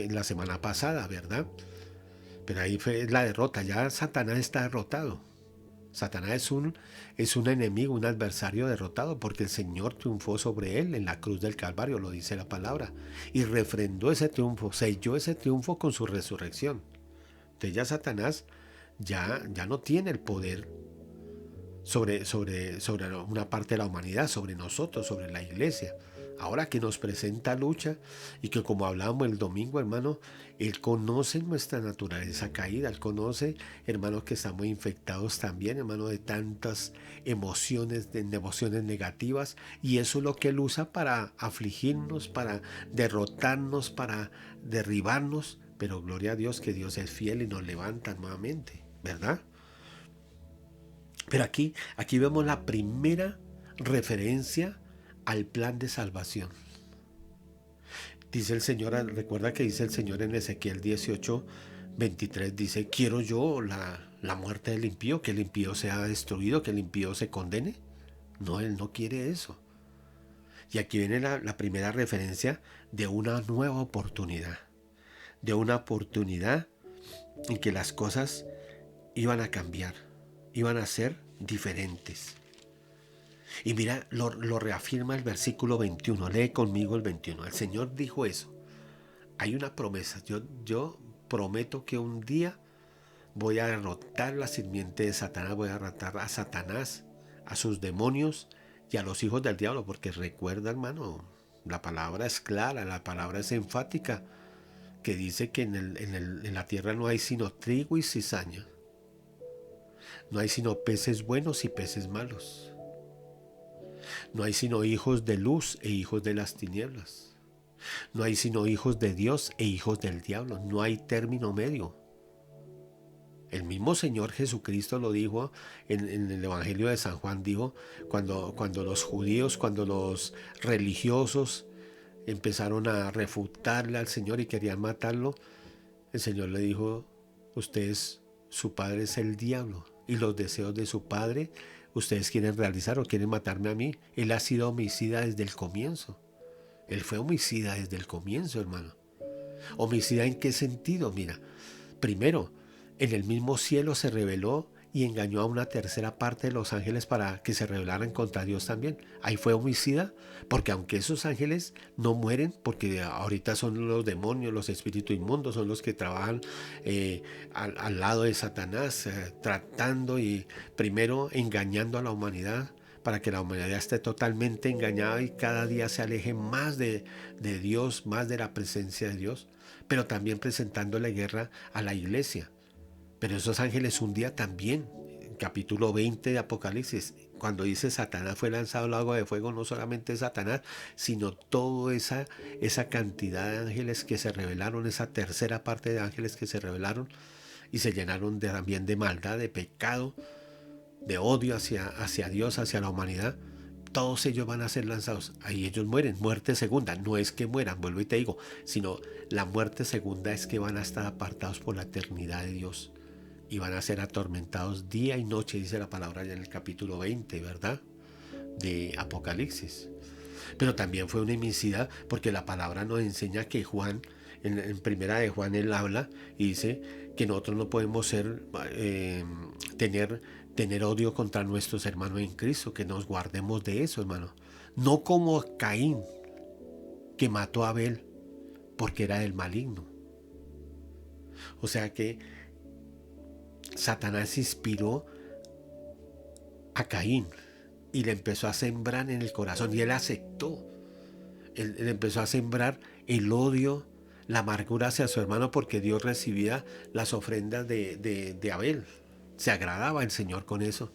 [SPEAKER 1] la semana pasada, ¿verdad? Pero ahí fue la derrota, ya Satanás está derrotado. Satanás es un enemigo, un adversario derrotado, porque el Señor triunfó sobre él en la cruz del Calvario, lo dice la palabra, y refrendó ese triunfo, selló ese triunfo con su resurrección. Entonces ya Satanás ya no tiene el poder sobre una parte de la humanidad, sobre nosotros, sobre la iglesia. Ahora que nos presenta lucha, y que, como hablábamos el domingo, hermano, Él conoce nuestra naturaleza caída. Él conoce, hermanos, que estamos infectados también, hermano, de tantas emociones, de emociones negativas. Y eso es lo que Él usa para afligirnos, para derrotarnos, para derribarnos. Pero gloria a Dios, que Dios es fiel y nos levanta nuevamente, ¿verdad? Pero aquí vemos la primera referencia al plan de salvación. Dice el Señor, recuerda que dice el Señor en Ezequiel 18, 23, dice, ¿quiero yo la muerte del impío? ¿Que el impío sea destruido? ¿Que el impío se condene? No, Él no quiere eso. Y aquí viene la primera referencia de una nueva oportunidad. De una oportunidad en que las cosas iban a cambiar, iban a ser diferentes. Y mira, lo reafirma el versículo 21. Lee conmigo el 21. El Señor dijo eso. Hay una promesa. Yo prometo que un día voy a derrotar la sirviente de Satanás. Voy a derrotar a Satanás, a sus demonios y a los hijos del diablo. Porque recuerda, hermano, la palabra es clara, la palabra es enfática, que dice que en la tierra no hay sino trigo y cizaña. No hay sino peces buenos y peces malos. No hay sino hijos de luz e hijos de las tinieblas. No hay sino hijos de Dios e hijos del diablo. No hay término medio. El mismo Señor Jesucristo lo dijo en el Evangelio de San Juan. Dijo, cuando los judíos, cuando los religiosos empezaron a refutarle al Señor y querían matarlo, el Señor le dijo, su padre es el diablo, y los deseos de su padre ustedes quieren realizar o quieren matarme a mí. Él ha sido homicida desde el comienzo. Él fue homicida desde el comienzo, hermano. ¿Homicida en qué sentido? Mira, primero, en el mismo cielo se rebeló y engañó a una tercera parte de los ángeles para que se rebelaran contra Dios también. Ahí fue homicida, porque aunque esos ángeles no mueren, porque ahorita son los demonios, los espíritus inmundos, son los que trabajan al lado de Satanás, tratando y primero engañando a la humanidad, para que la humanidad esté totalmente engañada y cada día se aleje más de Dios, más de la presencia de Dios, pero también presentándole guerra a la iglesia. Pero esos ángeles un día también, en capítulo 20 de Apocalipsis, cuando dice Satanás fue lanzado al lago de fuego, no solamente Satanás, sino toda esa cantidad de ángeles que se rebelaron, esa tercera parte de ángeles que se rebelaron y se llenaron también de maldad, de pecado, de odio hacia Dios, hacia la humanidad. Todos ellos van a ser lanzados. Ahí ellos mueren. Muerte segunda. No es que mueran, vuelvo y te digo, sino la muerte segunda es que van a estar apartados por la eternidad de Dios. Y van a ser atormentados día y noche, dice la palabra ya en el capítulo 20, ¿verdad? De Apocalipsis. Pero también fue una homicida porque la palabra nos enseña que Juan, en primera de Juan, él habla y dice que nosotros no podemos tener odio contra nuestros hermanos en Cristo, que nos guardemos de eso, hermano. No como Caín, que mató a Abel porque era del maligno. O sea que Satanás inspiró a Caín y le empezó a sembrar en el corazón y él aceptó. Él empezó a sembrar el odio, la amargura hacia su hermano porque Dios recibía las ofrendas de Abel. Se agradaba el Señor con eso.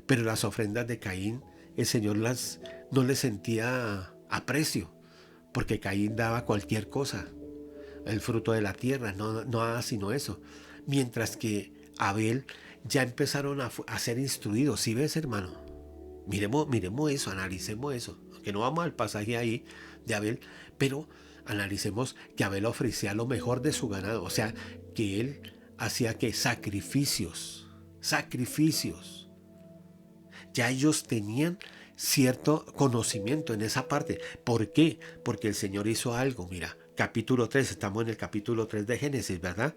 [SPEAKER 1] Pero las ofrendas de Caín, el Señor no le sentía aprecio, porque Caín daba cualquier cosa, el fruto de la tierra, no nada sino eso. Mientras que Abel ya empezaron a ser instruidos. ¿Sí ves, hermano? Miremos eso, analicemos eso. Que no vamos al pasaje ahí de Abel, pero analicemos que Abel ofrecía lo mejor de su ganado. O sea, que él hacía que sacrificios. Ya ellos tenían cierto conocimiento en esa parte. ¿Por qué? Porque el Señor hizo algo. Mira, capítulo 3, estamos en el capítulo 3 de Génesis, ¿verdad?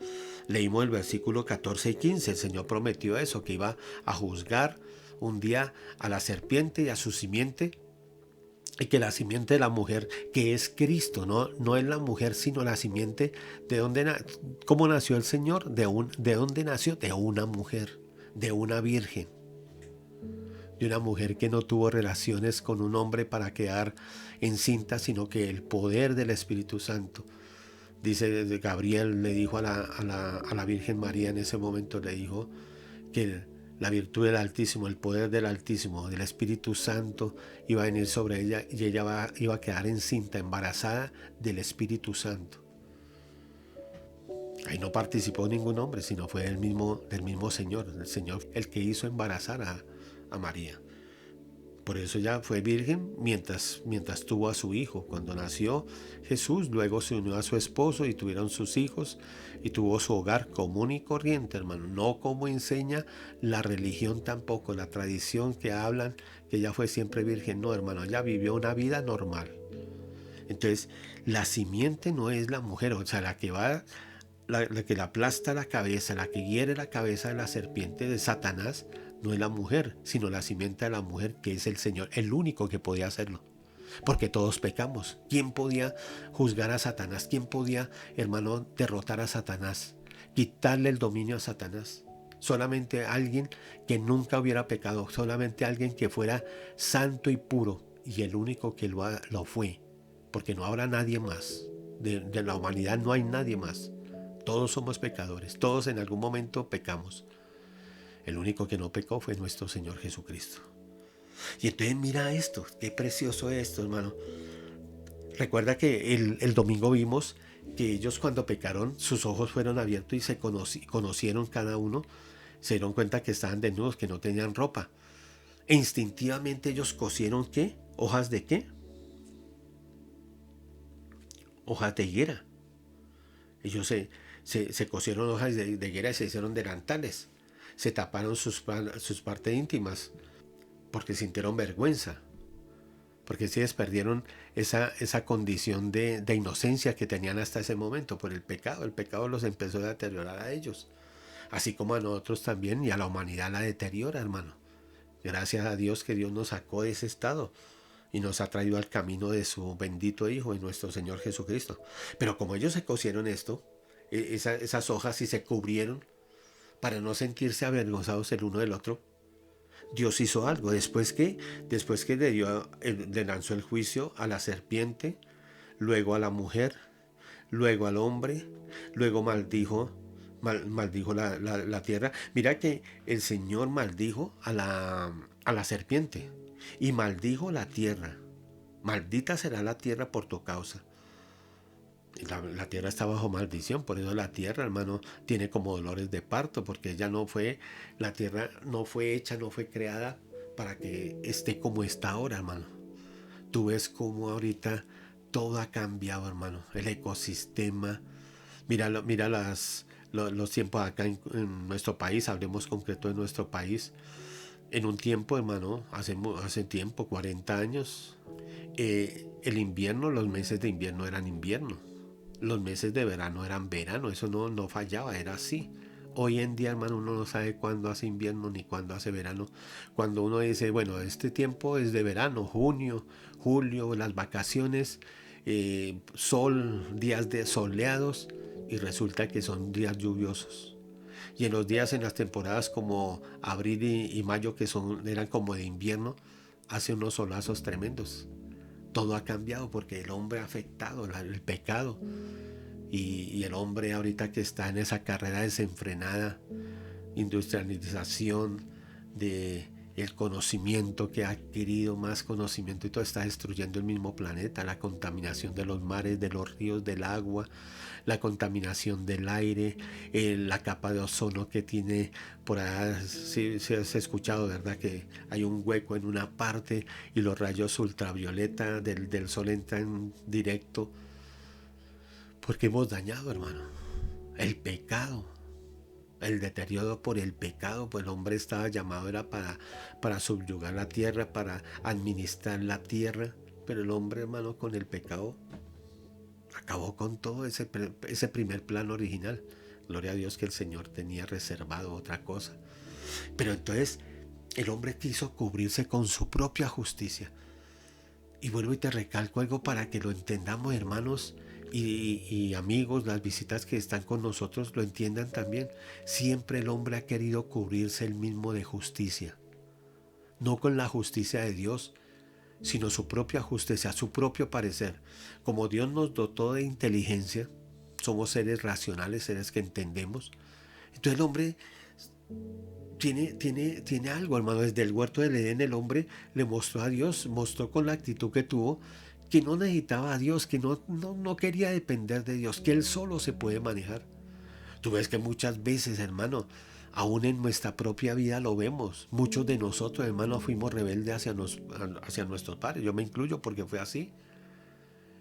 [SPEAKER 1] Leímos el versículo 14 y 15. El Señor prometió eso, que iba a juzgar un día a la serpiente y a su simiente, y que la simiente de la mujer, que es Cristo, no es la mujer, sino la simiente. ¿Cómo nació el Señor? ¿De dónde nació? De una mujer, de una virgen. De una mujer que no tuvo relaciones con un hombre para quedar encinta, sino que el poder del Espíritu Santo. Dice, Gabriel le dijo a la Virgen María en ese momento, le dijo que la virtud del Altísimo, el poder del Altísimo, del Espíritu Santo iba a venir sobre ella y ella iba a quedar encinta, embarazada del Espíritu Santo. Ahí no participó ningún hombre, sino fue del mismo Señor, el Señor el que hizo embarazar a María. Por eso ella fue virgen mientras tuvo a su hijo. Cuando nació Jesús, luego se unió a su esposo y tuvieron sus hijos y tuvo su hogar común y corriente, hermano. No como enseña la religión tampoco, la tradición que hablan, que ella fue siempre virgen. No, hermano, ella vivió una vida normal. Entonces, la simiente no es la mujer, o sea, la que le aplasta la cabeza, la que hiere la cabeza de la serpiente de Satanás, no es la mujer, sino la simiente de la mujer, que es el Señor, el único que podía hacerlo. Porque todos pecamos. ¿Quién podía juzgar a Satanás? ¿Quién podía, hermano, derrotar a Satanás? Quitarle el dominio a Satanás. Solamente alguien que nunca hubiera pecado, solamente alguien que fuera santo y puro, y el único que lo fue, porque no habrá nadie más. De la humanidad no hay nadie más. Todos somos pecadores, todos en algún momento pecamos. El único que no pecó fue nuestro Señor Jesucristo. Y entonces mira esto, qué precioso es esto, hermano. Recuerda que el domingo vimos que ellos cuando pecaron, sus ojos fueron abiertos y se conocieron cada uno, se dieron cuenta que estaban desnudos, que no tenían ropa. E instintivamente ellos cosieron ¿qué? ¿Hojas de qué? Hojas de higuera. Ellos se cosieron hojas de higuera y se hicieron delantales. se taparon sus partes íntimas porque sintieron vergüenza, porque sí perdieron esa condición de inocencia que tenían hasta ese momento por el pecado. El pecado los empezó a deteriorar a ellos, así como a nosotros también, y a la humanidad la deteriora, hermano. Gracias a Dios que Dios nos sacó de ese estado y nos ha traído al camino de su bendito Hijo y nuestro Señor Jesucristo. Pero como ellos se cosieron esto, esas hojas y se cubrieron para no sentirse avergonzados el uno del otro, Dios hizo algo. Después que le lanzó el juicio a la serpiente, luego a la mujer, luego al hombre, luego maldijo la tierra. Mira que el Señor maldijo a la serpiente y maldijo la tierra. Maldita será la tierra por tu causa. La tierra está bajo maldición, por eso la tierra, hermano, tiene como dolores de parto, porque la tierra no fue hecha, no fue creada para que esté como está ahora, hermano. Tú ves cómo ahorita todo ha cambiado, hermano. El ecosistema, mira los tiempos acá en nuestro país, hablemos concreto de nuestro país. En un tiempo, hermano, hace tiempo, 40 años, el invierno, los meses de invierno eran invierno. Los meses de verano eran verano, eso no fallaba, era así. Hoy en día, hermano, uno no sabe cuándo hace invierno ni cuándo hace verano. Cuando uno dice, bueno, este tiempo es de verano, junio, julio, las vacaciones, sol, días de soleados, y resulta que son días lluviosos. Y en los días, en las temporadas como abril y mayo, que eran como de invierno, hace unos solazos tremendos. Todo ha cambiado porque el hombre ha afectado el pecado. Y el hombre ahorita que está en esa carrera desenfrenada, industrialización de el conocimiento que ha adquirido, más conocimiento, y todo está destruyendo el mismo planeta. La contaminación de los mares, de los ríos, del agua, la contaminación del aire, la capa de ozono que tiene por allá. Si has escuchado, ¿verdad? Que hay un hueco en una parte y los rayos ultravioleta del sol entran directo, porque hemos dañado, hermano. El pecado, el deterioro por el pecado, pues el hombre estaba llamado era para subyugar la tierra, para administrar la tierra, pero el hombre, hermano, con el pecado acabó con todo ese primer plan original. Gloria a Dios que el Señor tenía reservado otra cosa. Pero entonces el hombre quiso cubrirse con su propia justicia. Y vuelvo y te recalco algo para que lo entendamos, hermanos y amigos, las visitas que están con nosotros lo entiendan también. Siempre el hombre ha querido cubrirse él mismo de justicia. No con la justicia de Dios, sino su propia justicia, su propio parecer. Como Dios nos dotó de inteligencia, somos seres racionales, seres que entendemos. Entonces el hombre tiene algo, hermano. Desde el huerto del Edén el hombre le mostró a Dios, mostró con la actitud que tuvo que no necesitaba a Dios, que no quería depender de Dios, que él solo se puede manejar. Tú ves que muchas veces, hermano, aún en nuestra propia vida lo vemos. Muchos de nosotros, hermano, fuimos rebeldes hacia nuestros padres. Yo me incluyo porque fue así.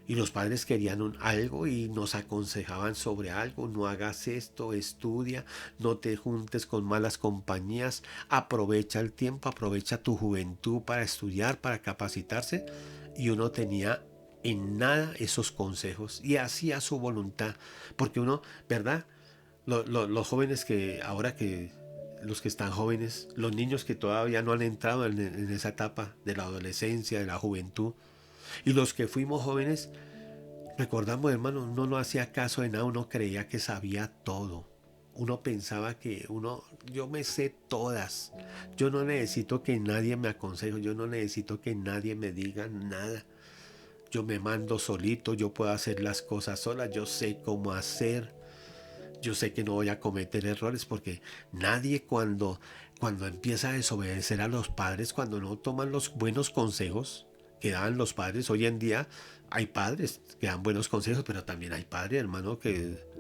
[SPEAKER 1] Y los padres querían algo y nos aconsejaban sobre algo. No hagas esto, estudia, no te juntes con malas compañías, aprovecha el tiempo, aprovecha tu juventud para estudiar, para capacitarse. Y uno tenía en nada esos consejos y hacía su voluntad. Porque uno, ¿verdad? Los jóvenes los que están jóvenes, los niños que todavía no han entrado en esa etapa de la adolescencia, de la juventud, y los que fuimos jóvenes, recordamos, hermano, uno no hacía caso de nada, uno creía que sabía todo. Uno pensaba que yo me sé todas. Yo no necesito que nadie me aconseje, yo no necesito que nadie me diga nada. Yo me mando solito, yo puedo hacer las cosas sola, yo sé cómo hacer. Yo sé que no voy a cometer errores porque nadie cuando empieza a desobedecer a los padres, cuando no toman los buenos consejos que daban los padres, hoy en día hay padres que dan buenos consejos, pero también hay padres, hermano, que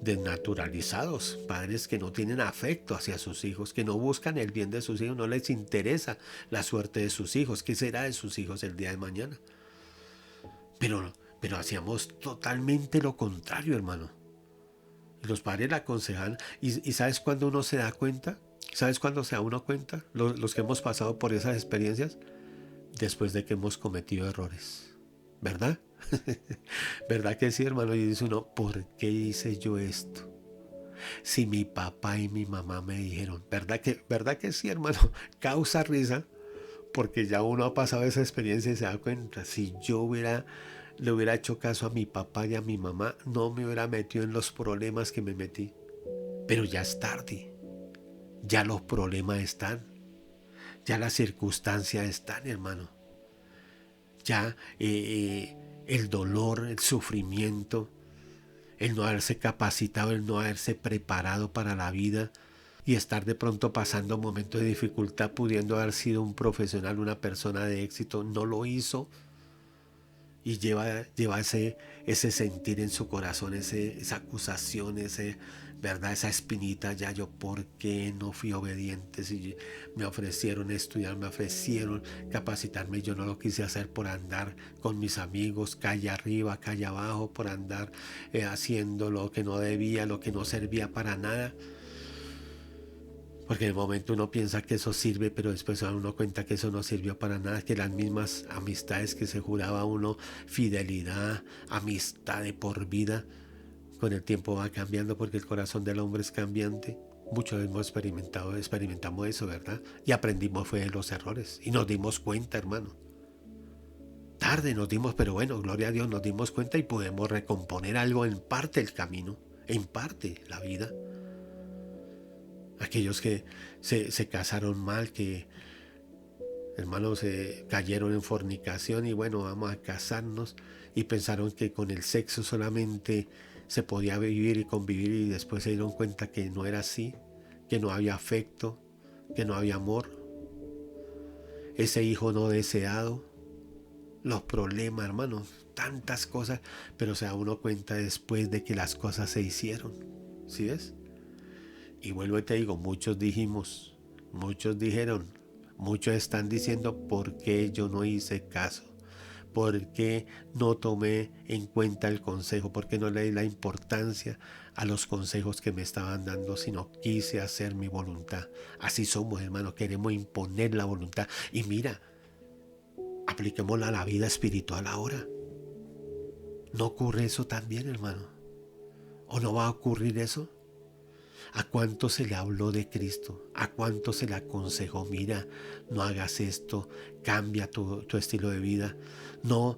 [SPEAKER 1] desnaturalizados, padres que no tienen afecto hacia sus hijos, que no buscan el bien de sus hijos, no les interesa la suerte de sus hijos, qué será de sus hijos el día de mañana. Pero hacíamos totalmente lo contrario, hermano. Y los padres le aconsejan. ¿Y sabes cuándo uno se da cuenta? ¿Sabes cuándo se da uno cuenta? Los que hemos pasado por esas experiencias, después de que hemos cometido errores. ¿Verdad? ¿Verdad que sí, hermano? Y dice uno, ¿por qué hice yo esto? Si mi papá y mi mamá me dijeron, verdad que sí, hermano? Causa risa, porque ya uno ha pasado esa experiencia y se da cuenta. Si yo le hubiera hecho caso a mi papá y a mi mamá, no me hubiera metido en los problemas que me metí. Pero ya es tarde, ya los problemas están, ya las circunstancias están, hermano. Ya el dolor, el sufrimiento, el no haberse capacitado, el no haberse preparado para la vida y estar de pronto pasando momentos de dificultad, pudiendo haber sido un profesional, una persona de éxito, no lo hizo y lleva ese sentir en su corazón, esa acusación, ¿verdad? Esa espinita, ya yo por qué no fui obediente, si me ofrecieron estudiar, me ofrecieron capacitarme, yo no lo quise hacer por andar con mis amigos, calle arriba, calle abajo, por andar haciendo lo que no debía, lo que no servía para nada. Porque en el momento uno piensa que eso sirve, pero después se da uno cuenta que eso no sirvió para nada, que las mismas amistades que se juraba uno, fidelidad, amistad de por vida, con el tiempo va cambiando porque el corazón del hombre es cambiante. Muchos hemos experimentamos eso, ¿verdad? Y aprendimos fue de los errores y nos dimos cuenta, hermano. Tarde nos dimos, pero bueno, gloria a Dios, nos dimos cuenta y podemos recomponer algo en parte el camino, en parte la vida. Aquellos que se casaron mal, que hermanos se cayeron en fornicación y bueno, vamos a casarnos y pensaron que con el sexo solamente se podía vivir y convivir y después se dieron cuenta que no era así, que no había afecto, que no había amor, ese hijo no deseado, los problemas, hermanos, tantas cosas, pero se da uno cuenta después de que las cosas se hicieron, ¿sí ves? Y vuelvo y te digo, muchos dijimos, muchos dijeron, muchos están diciendo por qué yo no hice caso, por qué no tomé en cuenta el consejo, por qué no le di la importancia a los consejos que me estaban dando, sino quise hacer mi voluntad. Así somos, hermanos, queremos imponer la voluntad. Y mira, apliquémosla a la vida espiritual ahora. ¿No ocurre eso también, hermano? ¿O no va a ocurrir eso? ¿A cuánto se le habló de Cristo? ¿A cuánto se le aconsejó? Mira, no hagas esto, cambia tu estilo de vida. No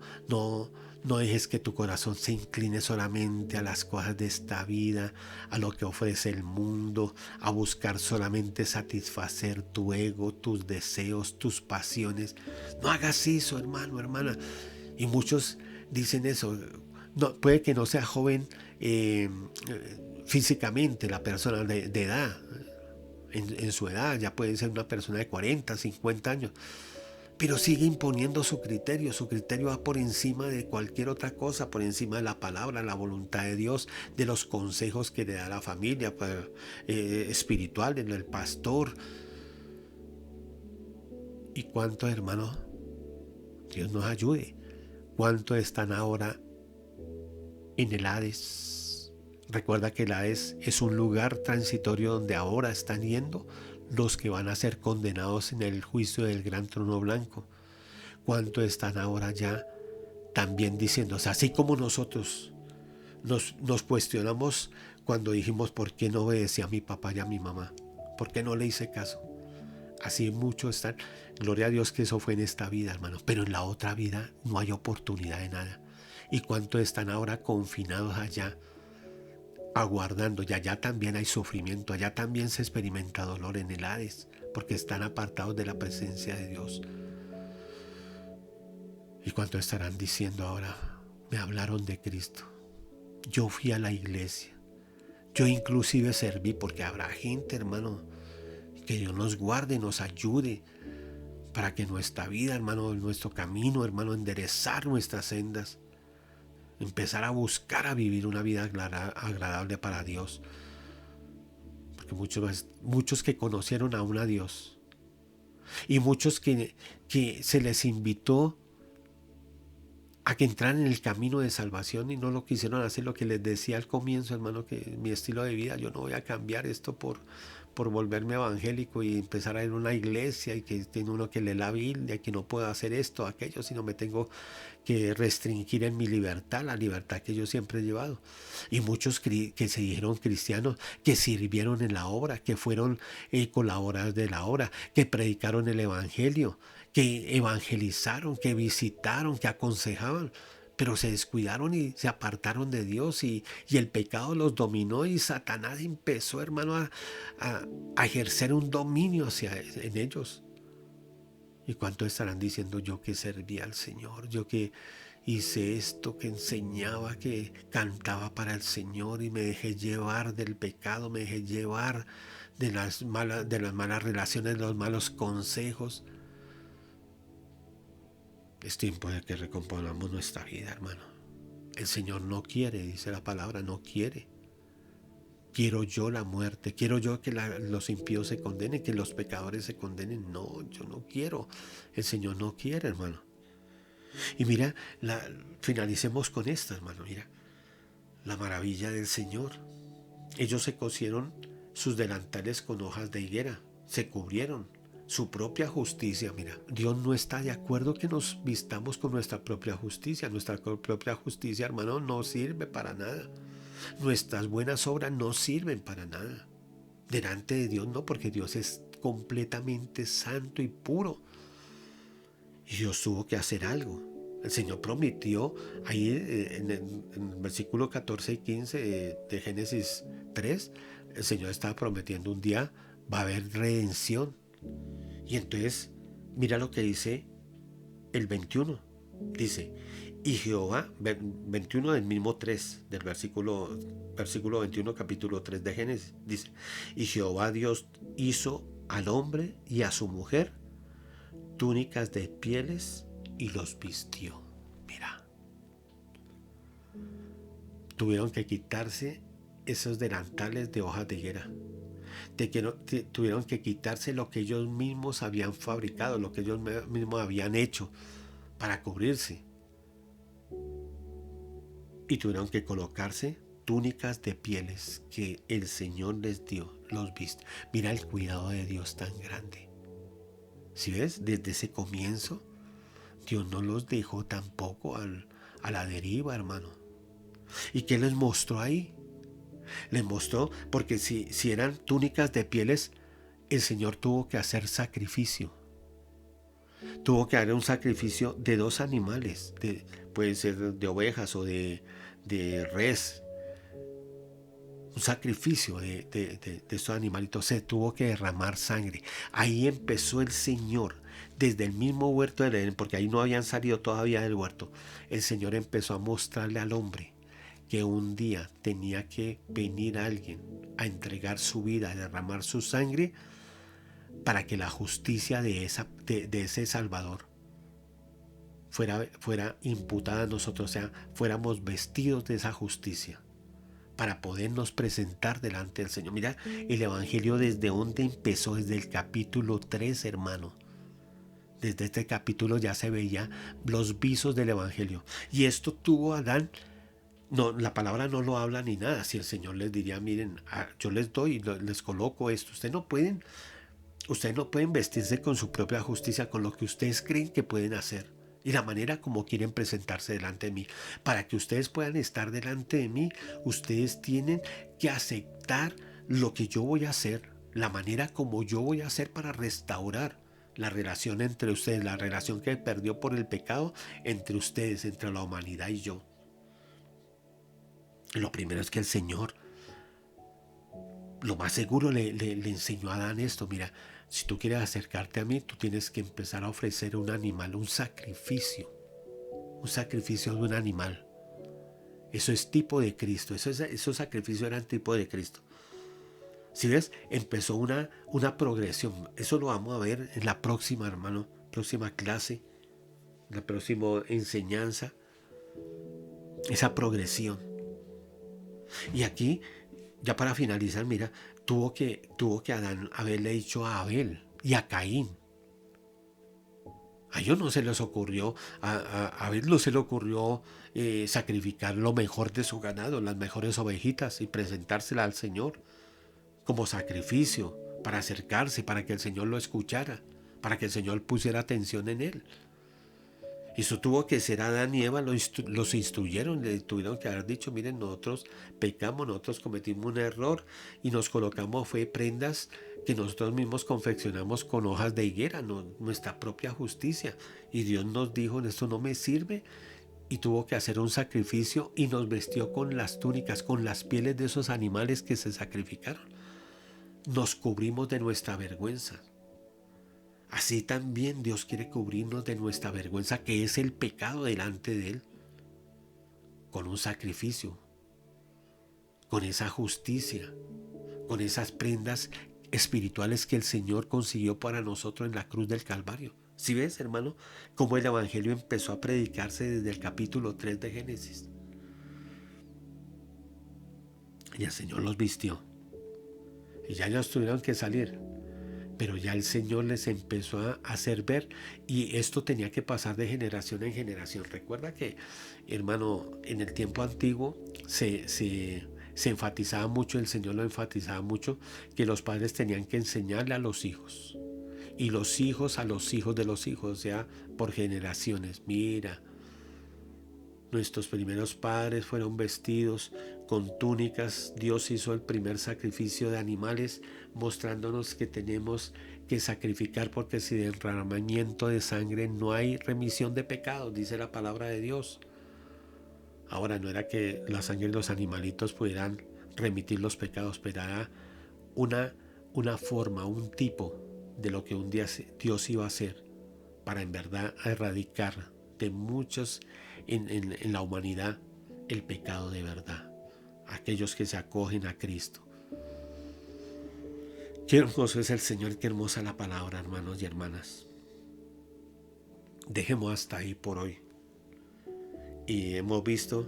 [SPEAKER 1] dejes que tu corazón se incline solamente a las cosas de esta vida, a lo que ofrece el mundo, a buscar solamente satisfacer tu ego, tus deseos, tus pasiones. No hagas eso, hermano, hermana. Y muchos dicen eso. No, puede que no sea joven físicamente la persona de edad, en su edad, ya puede ser una persona de 40, 50 años, pero sigue imponiendo su criterio va por encima de cualquier otra cosa, por encima de la palabra, la voluntad de Dios, de los consejos que le da la familia espiritual, el pastor. ¿Y cuántos hermanos? Dios nos ayude. ¿Cuántos están ahora en el Hades? Recuerda que el Hades es un lugar transitorio donde ahora están yendo los que van a ser condenados en el juicio del gran trono blanco. ¿Cuántos están ahora ya también diciéndose, así como nosotros nos cuestionamos cuando dijimos por qué no obedecí a mi papá y a mi mamá? ¿Por qué no le hice caso? Así muchos están. Gloria a Dios que eso fue en esta vida, hermanos. Pero en la otra vida no hay oportunidad de nada. ¿Y cuántos están ahora confinados allá, aguardando? Y allá también hay sufrimiento. Allá también se experimenta dolor en el Hades, porque están apartados de la presencia de Dios. ¿Y cuántos estarán diciendo ahora? Me hablaron de Cristo. Yo fui a la iglesia. Yo inclusive serví, porque habrá gente, hermano, que Dios nos guarde, nos ayude para que nuestra vida, hermano, nuestro camino, hermano, enderezar nuestras sendas, empezar a buscar a vivir una vida agradable para Dios. Porque muchos que conocieron aún a Dios y muchos que se les invitó a que entraran en el camino de salvación y no lo quisieron hacer. Lo que les decía al comienzo, hermano, que mi estilo de vida, yo no voy a cambiar esto por volverme evangélico y empezar a ir a una iglesia y que tiene uno que lee la Biblia y que no puedo hacer esto, aquello, sino me tengo que restringir en mi libertad, la libertad que yo siempre he llevado. Y muchos que se dijeron cristianos, que sirvieron en la obra, que fueron colaboradores de la obra, que predicaron el evangelio, que evangelizaron, que visitaron, que aconsejaban, pero se descuidaron y se apartaron de Dios y el pecado los dominó y Satanás empezó, hermano, a ejercer un dominio en ellos. ¿Y cuánto estarán diciendo yo que servía al Señor, yo que hice esto, que enseñaba, que cantaba para el Señor y me dejé llevar del pecado, me dejé llevar de las malas relaciones, de los malos consejos? Es tiempo de que recomponamos nuestra vida, hermano. El Señor no quiere, dice la palabra, no quiere. Quiero yo la muerte, quiero yo que los impíos se condenen, que los pecadores se condenen. No, yo no quiero. El Señor no quiere, hermano. Y mira, finalicemos con esta, hermano. Mira, la maravilla del Señor. Ellos se cosieron sus delantales con hojas de higuera, se cubrieron su propia justicia. Mira, Dios no está de acuerdo que nos vistamos con nuestra propia justicia. Nuestra propia justicia, hermano, no sirve para nada. Nuestras buenas obras no sirven para nada. Delante de Dios no, porque Dios es completamente santo y puro. Y Dios tuvo que hacer algo. El Señor prometió ahí en el versículo 14 y 15 de Génesis 3, el Señor estaba prometiendo un día va a haber redención. Y entonces, mira lo que dice el 21. Dice, y Jehová, 21 del mismo 3, del versículo 21, capítulo 3 de Génesis, dice, y Jehová Dios hizo al hombre y a su mujer túnicas de pieles y los vistió. Mira, tuvieron que quitarse esos delantales de hojas de higuera. Tuvieron que quitarse lo que ellos mismos habían fabricado, lo que ellos mismos habían hecho para cubrirse. Y tuvieron que colocarse túnicas de pieles que el Señor les dio, los viste. Mira el cuidado de Dios tan grande. ¿Sí ves? Desde ese comienzo, Dios no los dejó tampoco a la deriva, hermano. ¿Y qué les mostró ahí? Les mostró, porque si eran túnicas de pieles, el Señor tuvo que hacer sacrificio. Tuvo que hacer un sacrificio de 2 animales, puede ser de ovejas o de res. Un sacrificio de estos animalitos. Se tuvo que derramar sangre. Ahí empezó el Señor, desde el mismo huerto del Edén, porque ahí no habían salido todavía del huerto. El Señor empezó a mostrarle al hombre que un día tenía que venir alguien a entregar su vida, a derramar su sangre, para que la justicia de ese Salvador fuera imputada a nosotros, o sea, fuéramos vestidos de esa justicia, para podernos presentar delante del Señor. Mira, el Evangelio desde donde empezó, desde el capítulo 3, hermano. Desde este capítulo ya se veía los visos del Evangelio. Y esto tuvo Adán. No, la palabra no lo habla ni nada. Si el Señor les diría, miren, yo les doy, les coloco esto. Ustedes no pueden vestirse con su propia justicia, con lo que ustedes creen que pueden hacer y la manera como quieren presentarse delante de mí. Para que ustedes puedan estar delante de mí, ustedes tienen que aceptar lo que yo voy a hacer, la manera como yo voy a hacer para restaurar la relación entre ustedes, la relación que perdió por el pecado entre ustedes, entre la humanidad y yo. Lo primero es que el Señor, lo más seguro, le enseñó a Adán esto. Mira, si tú quieres acercarte a mí, tú tienes que empezar a ofrecer un animal, un sacrificio de un animal. Eso es tipo de Cristo, esos sacrificios eran tipo de Cristo. Si ves, empezó una progresión. Eso lo vamos a ver en la próxima, hermano, próxima clase, la próxima enseñanza, esa progresión. Y aquí, ya para finalizar, mira, tuvo que Adán haberle dicho a Abel y a Caín. A ellos no se les ocurrió, a él no se le ocurrió sacrificar lo mejor de su ganado, las mejores ovejitas y presentársela al Señor como sacrificio para acercarse, para que el Señor lo escuchara, para que el Señor pusiera atención en él. Eso tuvo que ser Adán y Eva, los instruyeron, le tuvieron que haber dicho, miren, nosotros pecamos, nosotros cometimos un error y nos colocamos, fue prendas que nosotros mismos confeccionamos con hojas de higuera, nuestra propia justicia. Y Dios nos dijo, esto no me sirve, y tuvo que hacer un sacrificio y nos vestió con las túnicas, con las pieles de esos animales que se sacrificaron. Nos cubrimos de nuestra vergüenza. Así también Dios quiere cubrirnos de nuestra vergüenza, que es el pecado delante de Él, con un sacrificio, con esa justicia, con esas prendas espirituales que el Señor consiguió para nosotros en la cruz del Calvario. ¿Sí ves, hermano, cómo el Evangelio empezó a predicarse desde el capítulo 3 de Génesis? Y el Señor los vistió. Y ya ellos tuvieron que salir. Pero ya el Señor les empezó a hacer ver, y esto tenía que pasar de generación en generación. Recuerda que, hermano, en el tiempo antiguo se enfatizaba mucho, el Señor lo enfatizaba mucho, que los padres tenían que enseñarle a los hijos, y los hijos a los hijos de los hijos, o sea, por generaciones. Mira, nuestros primeros padres fueron vestidos con túnicas. Dios hizo el primer sacrificio de animales, mostrándonos que tenemos que sacrificar, porque sin derramamiento de sangre no hay remisión de pecados, dice la palabra de Dios. Ahora, no era que la sangre de los animalitos pudieran remitir los pecados, pero era una forma, un tipo de lo que un día Dios iba a hacer para en verdad erradicar de muchos en la humanidad el pecado de verdad, aquellos que se acogen a Cristo. Qué hermoso es el Señor, qué hermosa la palabra, hermanos y hermanas. Dejemos hasta ahí por hoy. Y hemos visto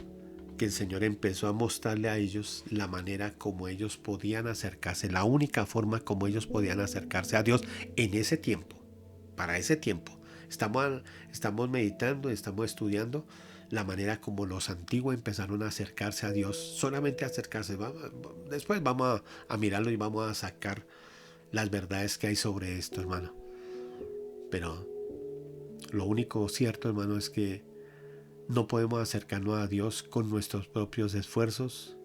[SPEAKER 1] que el Señor empezó a mostrarle a ellos la manera como ellos podían acercarse, la única forma como ellos podían acercarse a Dios en ese tiempo, para ese tiempo. Estamos meditando, estamos estudiando la manera como los antiguos empezaron a acercarse a Dios, solamente a acercarse. Después vamos a mirarlo y vamos a sacar las verdades que hay sobre esto, hermano. Pero lo único cierto, hermano, es que no podemos acercarnos a Dios con nuestros propios esfuerzos,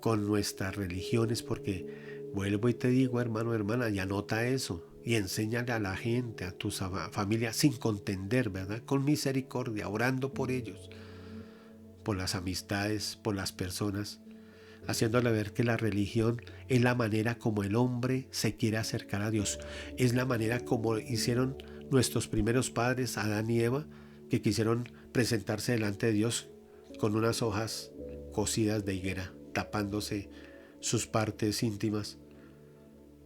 [SPEAKER 1] con nuestras religiones, porque vuelvo y te digo, hermano, hermana, y anota eso y enséñale a la gente, a tu familia, sin contender, ¿verdad? Con misericordia, orando por ellos, por las amistades, por las personas, haciéndole ver que la religión es la manera como el hombre se quiere acercar a Dios. Es la manera como hicieron nuestros primeros padres, Adán y Eva, que quisieron presentarse delante de Dios con unas hojas cocidas de higuera, tapándose sus partes íntimas.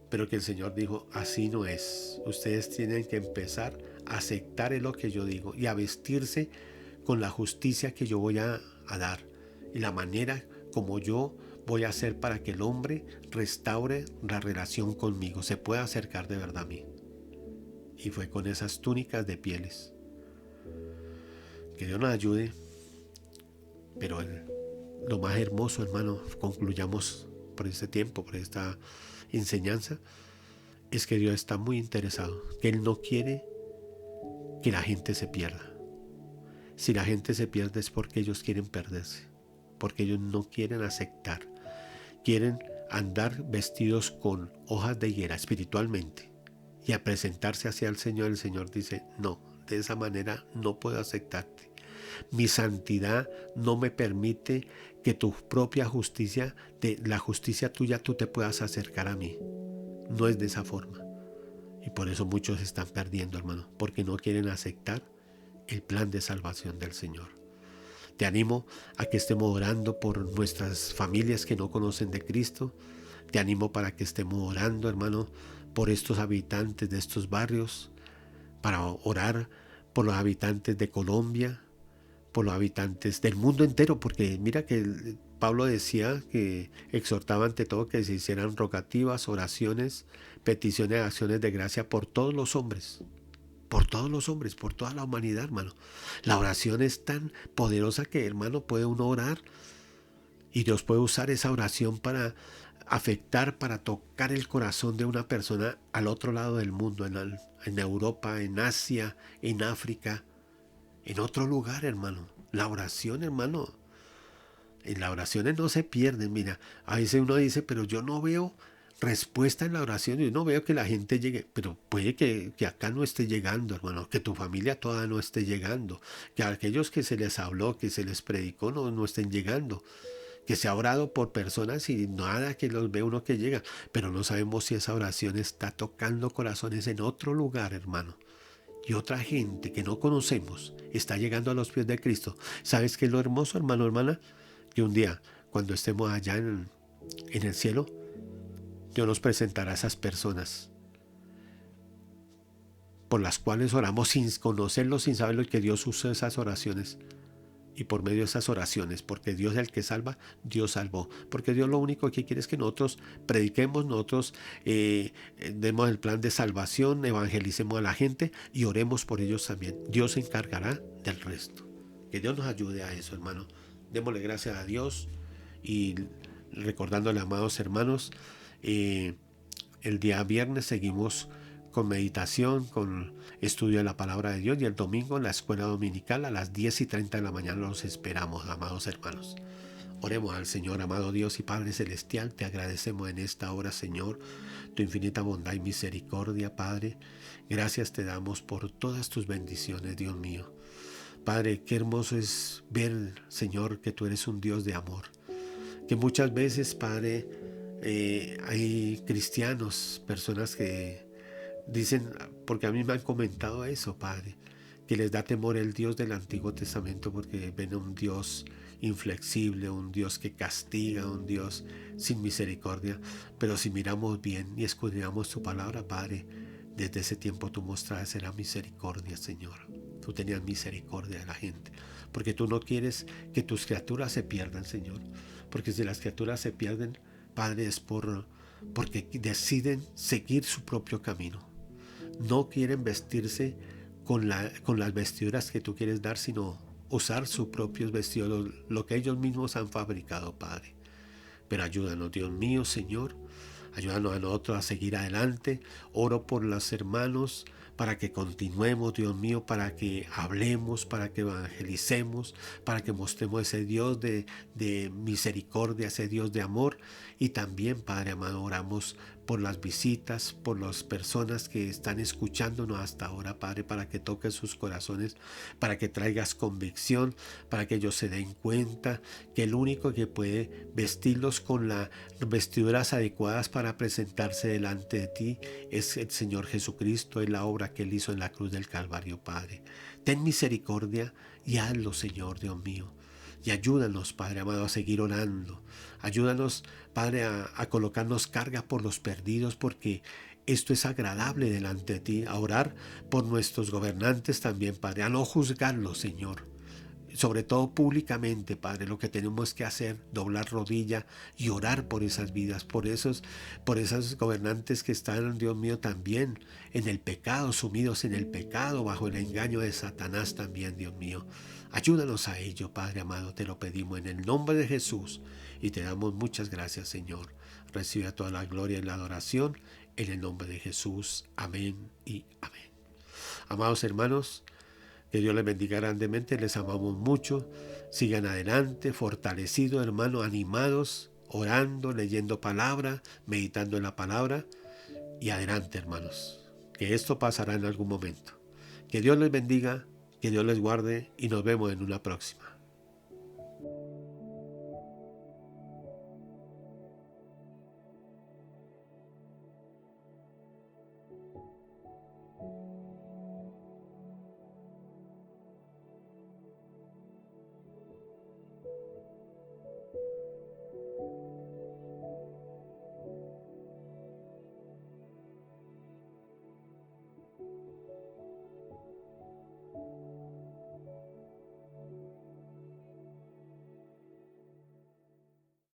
[SPEAKER 1] Pero que el Señor dijo, así no es. Ustedes tienen que empezar a aceptar lo que yo digo y a vestirse con la justicia que yo voy a dar y la manera como yo voy a hacer para que el hombre restaure la relación conmigo, se pueda acercar de verdad a mí. Y fue con esas túnicas de pieles. Que Dios nos ayude. Pero lo más hermoso, hermano, concluyamos por este tiempo, por esta enseñanza, es que Dios está muy interesado, que Él no quiere que la gente se pierda. Si la gente se pierde es porque ellos quieren perderse, porque ellos no quieren aceptar, quieren andar vestidos con hojas de higuera espiritualmente y a presentarse hacia el Señor dice, no, de esa manera no puedo aceptarte. Mi santidad no me permite que tu propia justicia, de la justicia tuya, tú te puedas acercar a mí. No es de esa forma. Y por eso muchos se están perdiendo, hermano, porque no quieren aceptar el plan de salvación del Señor. Te animo a que estemos orando por nuestras familias que no conocen de Cristo. Te animo para que estemos orando, hermano, por estos habitantes de estos barrios, para orar por los habitantes de Colombia, por los habitantes del mundo entero, porque mira que Pablo decía que exhortaba ante todo que se hicieran rogativas, oraciones, peticiones, acciones de gracia por todos los hombres, por todos los hombres, por toda la humanidad, hermano. La oración es tan poderosa que, hermano, puede uno orar y Dios puede usar esa oración para afectar, para tocar el corazón de una persona al otro lado del mundo, en Europa, en Asia, en África, en otro lugar, hermano. La oración, hermano, en las oraciones no se pierden. Mira, a veces uno dice, pero yo no veo respuesta en la oración, yo no veo que la gente llegue, pero puede que acá no esté llegando, hermano, que tu familia toda no esté llegando, que aquellos que se les habló, que se les predicó, no estén llegando, que se ha orado por personas y nada, que los ve uno que llega, pero no sabemos si esa oración está tocando corazones en otro lugar, hermano. Y otra gente que no conocemos está llegando a los pies de Cristo. ¿Sabes qué es lo hermoso, hermano, hermana? Que un día, cuando estemos allá en el cielo, Dios nos presentará a esas personas por las cuales oramos sin conocerlos, sin saber lo que Dios usa esas oraciones. Y por medio de esas oraciones, porque Dios es el que salva, Dios salvó. Porque Dios lo único que quiere es que nosotros prediquemos, nosotros demos el plan de salvación, evangelicemos a la gente y oremos por ellos también. Dios se encargará del resto. Que Dios nos ayude a eso, hermano. Démosle gracias a Dios y recordándole, amados hermanos, el día viernes seguimos con meditación, con estudio de la palabra de Dios, y el domingo en la escuela dominical a las 10:30 de la mañana los esperamos, amados hermanos. Oremos al Señor. Amado Dios y Padre Celestial, te agradecemos en esta hora, Señor, tu infinita bondad y misericordia, Padre. Gracias te damos por todas tus bendiciones, Dios mío. Padre, qué hermoso es ver, Señor, que tú eres un Dios de amor. Que muchas veces, Padre, hay cristianos, personas que dicen, porque a mí me han comentado eso, Padre, que les da temor el Dios del Antiguo Testamento porque ven a un Dios inflexible, un Dios que castiga, un Dios sin misericordia. Pero si miramos bien y escudriñamos tu palabra, Padre, desde ese tiempo tú mostrabas la misericordia, Señor. Tú tenías misericordia de la gente, porque tú no quieres que tus criaturas se pierdan, Señor. Porque si las criaturas se pierden, Padre, es porque deciden seguir su propio camino. No quieren vestirse con las vestiduras que tú quieres dar, sino usar sus propios vestidos, lo que ellos mismos han fabricado, Padre. Pero ayúdanos, Dios mío, Señor. Ayúdanos a nosotros a seguir adelante. Oro por los hermanos para que continuemos, Dios mío, para que hablemos, para que evangelicemos, para que mostremos ese Dios de misericordia, ese Dios de amor. Y también, Padre amado, oramos por las visitas, por las personas que están escuchándonos hasta ahora, Padre, para que toques sus corazones, para que traigas convicción, para que ellos se den cuenta que el único que puede vestirlos con las vestiduras adecuadas para presentarse delante de ti es el Señor Jesucristo, es la obra que Él hizo en la cruz del Calvario, Padre. Ten misericordia y hazlo, Señor, Dios mío. Y ayúdanos, Padre amado, a seguir orando. Ayúdanos, Padre, a colocarnos carga por los perdidos, porque esto es agradable delante de ti. A orar por nuestros gobernantes también, Padre. A no juzgarlos, Señor. Sobre todo públicamente, Padre, lo que tenemos que hacer, doblar rodilla y orar por esas vidas, por esos gobernantes que están, Dios mío, también en el pecado, sumidos en el pecado, bajo el engaño de Satanás también, Dios mío. Ayúdanos a ello, Padre amado, te lo pedimos en el nombre de Jesús y te damos muchas gracias, Señor. Recibe toda la gloria y la adoración en el nombre de Jesús. Amén y amén. Amados hermanos, que Dios les bendiga grandemente, les amamos mucho. Sigan adelante, fortalecidos, hermanos, animados, orando, leyendo palabra, meditando en la palabra. Y adelante, hermanos, que esto pasará en algún momento. Que Dios les bendiga, que Dios les guarde y nos vemos en una próxima.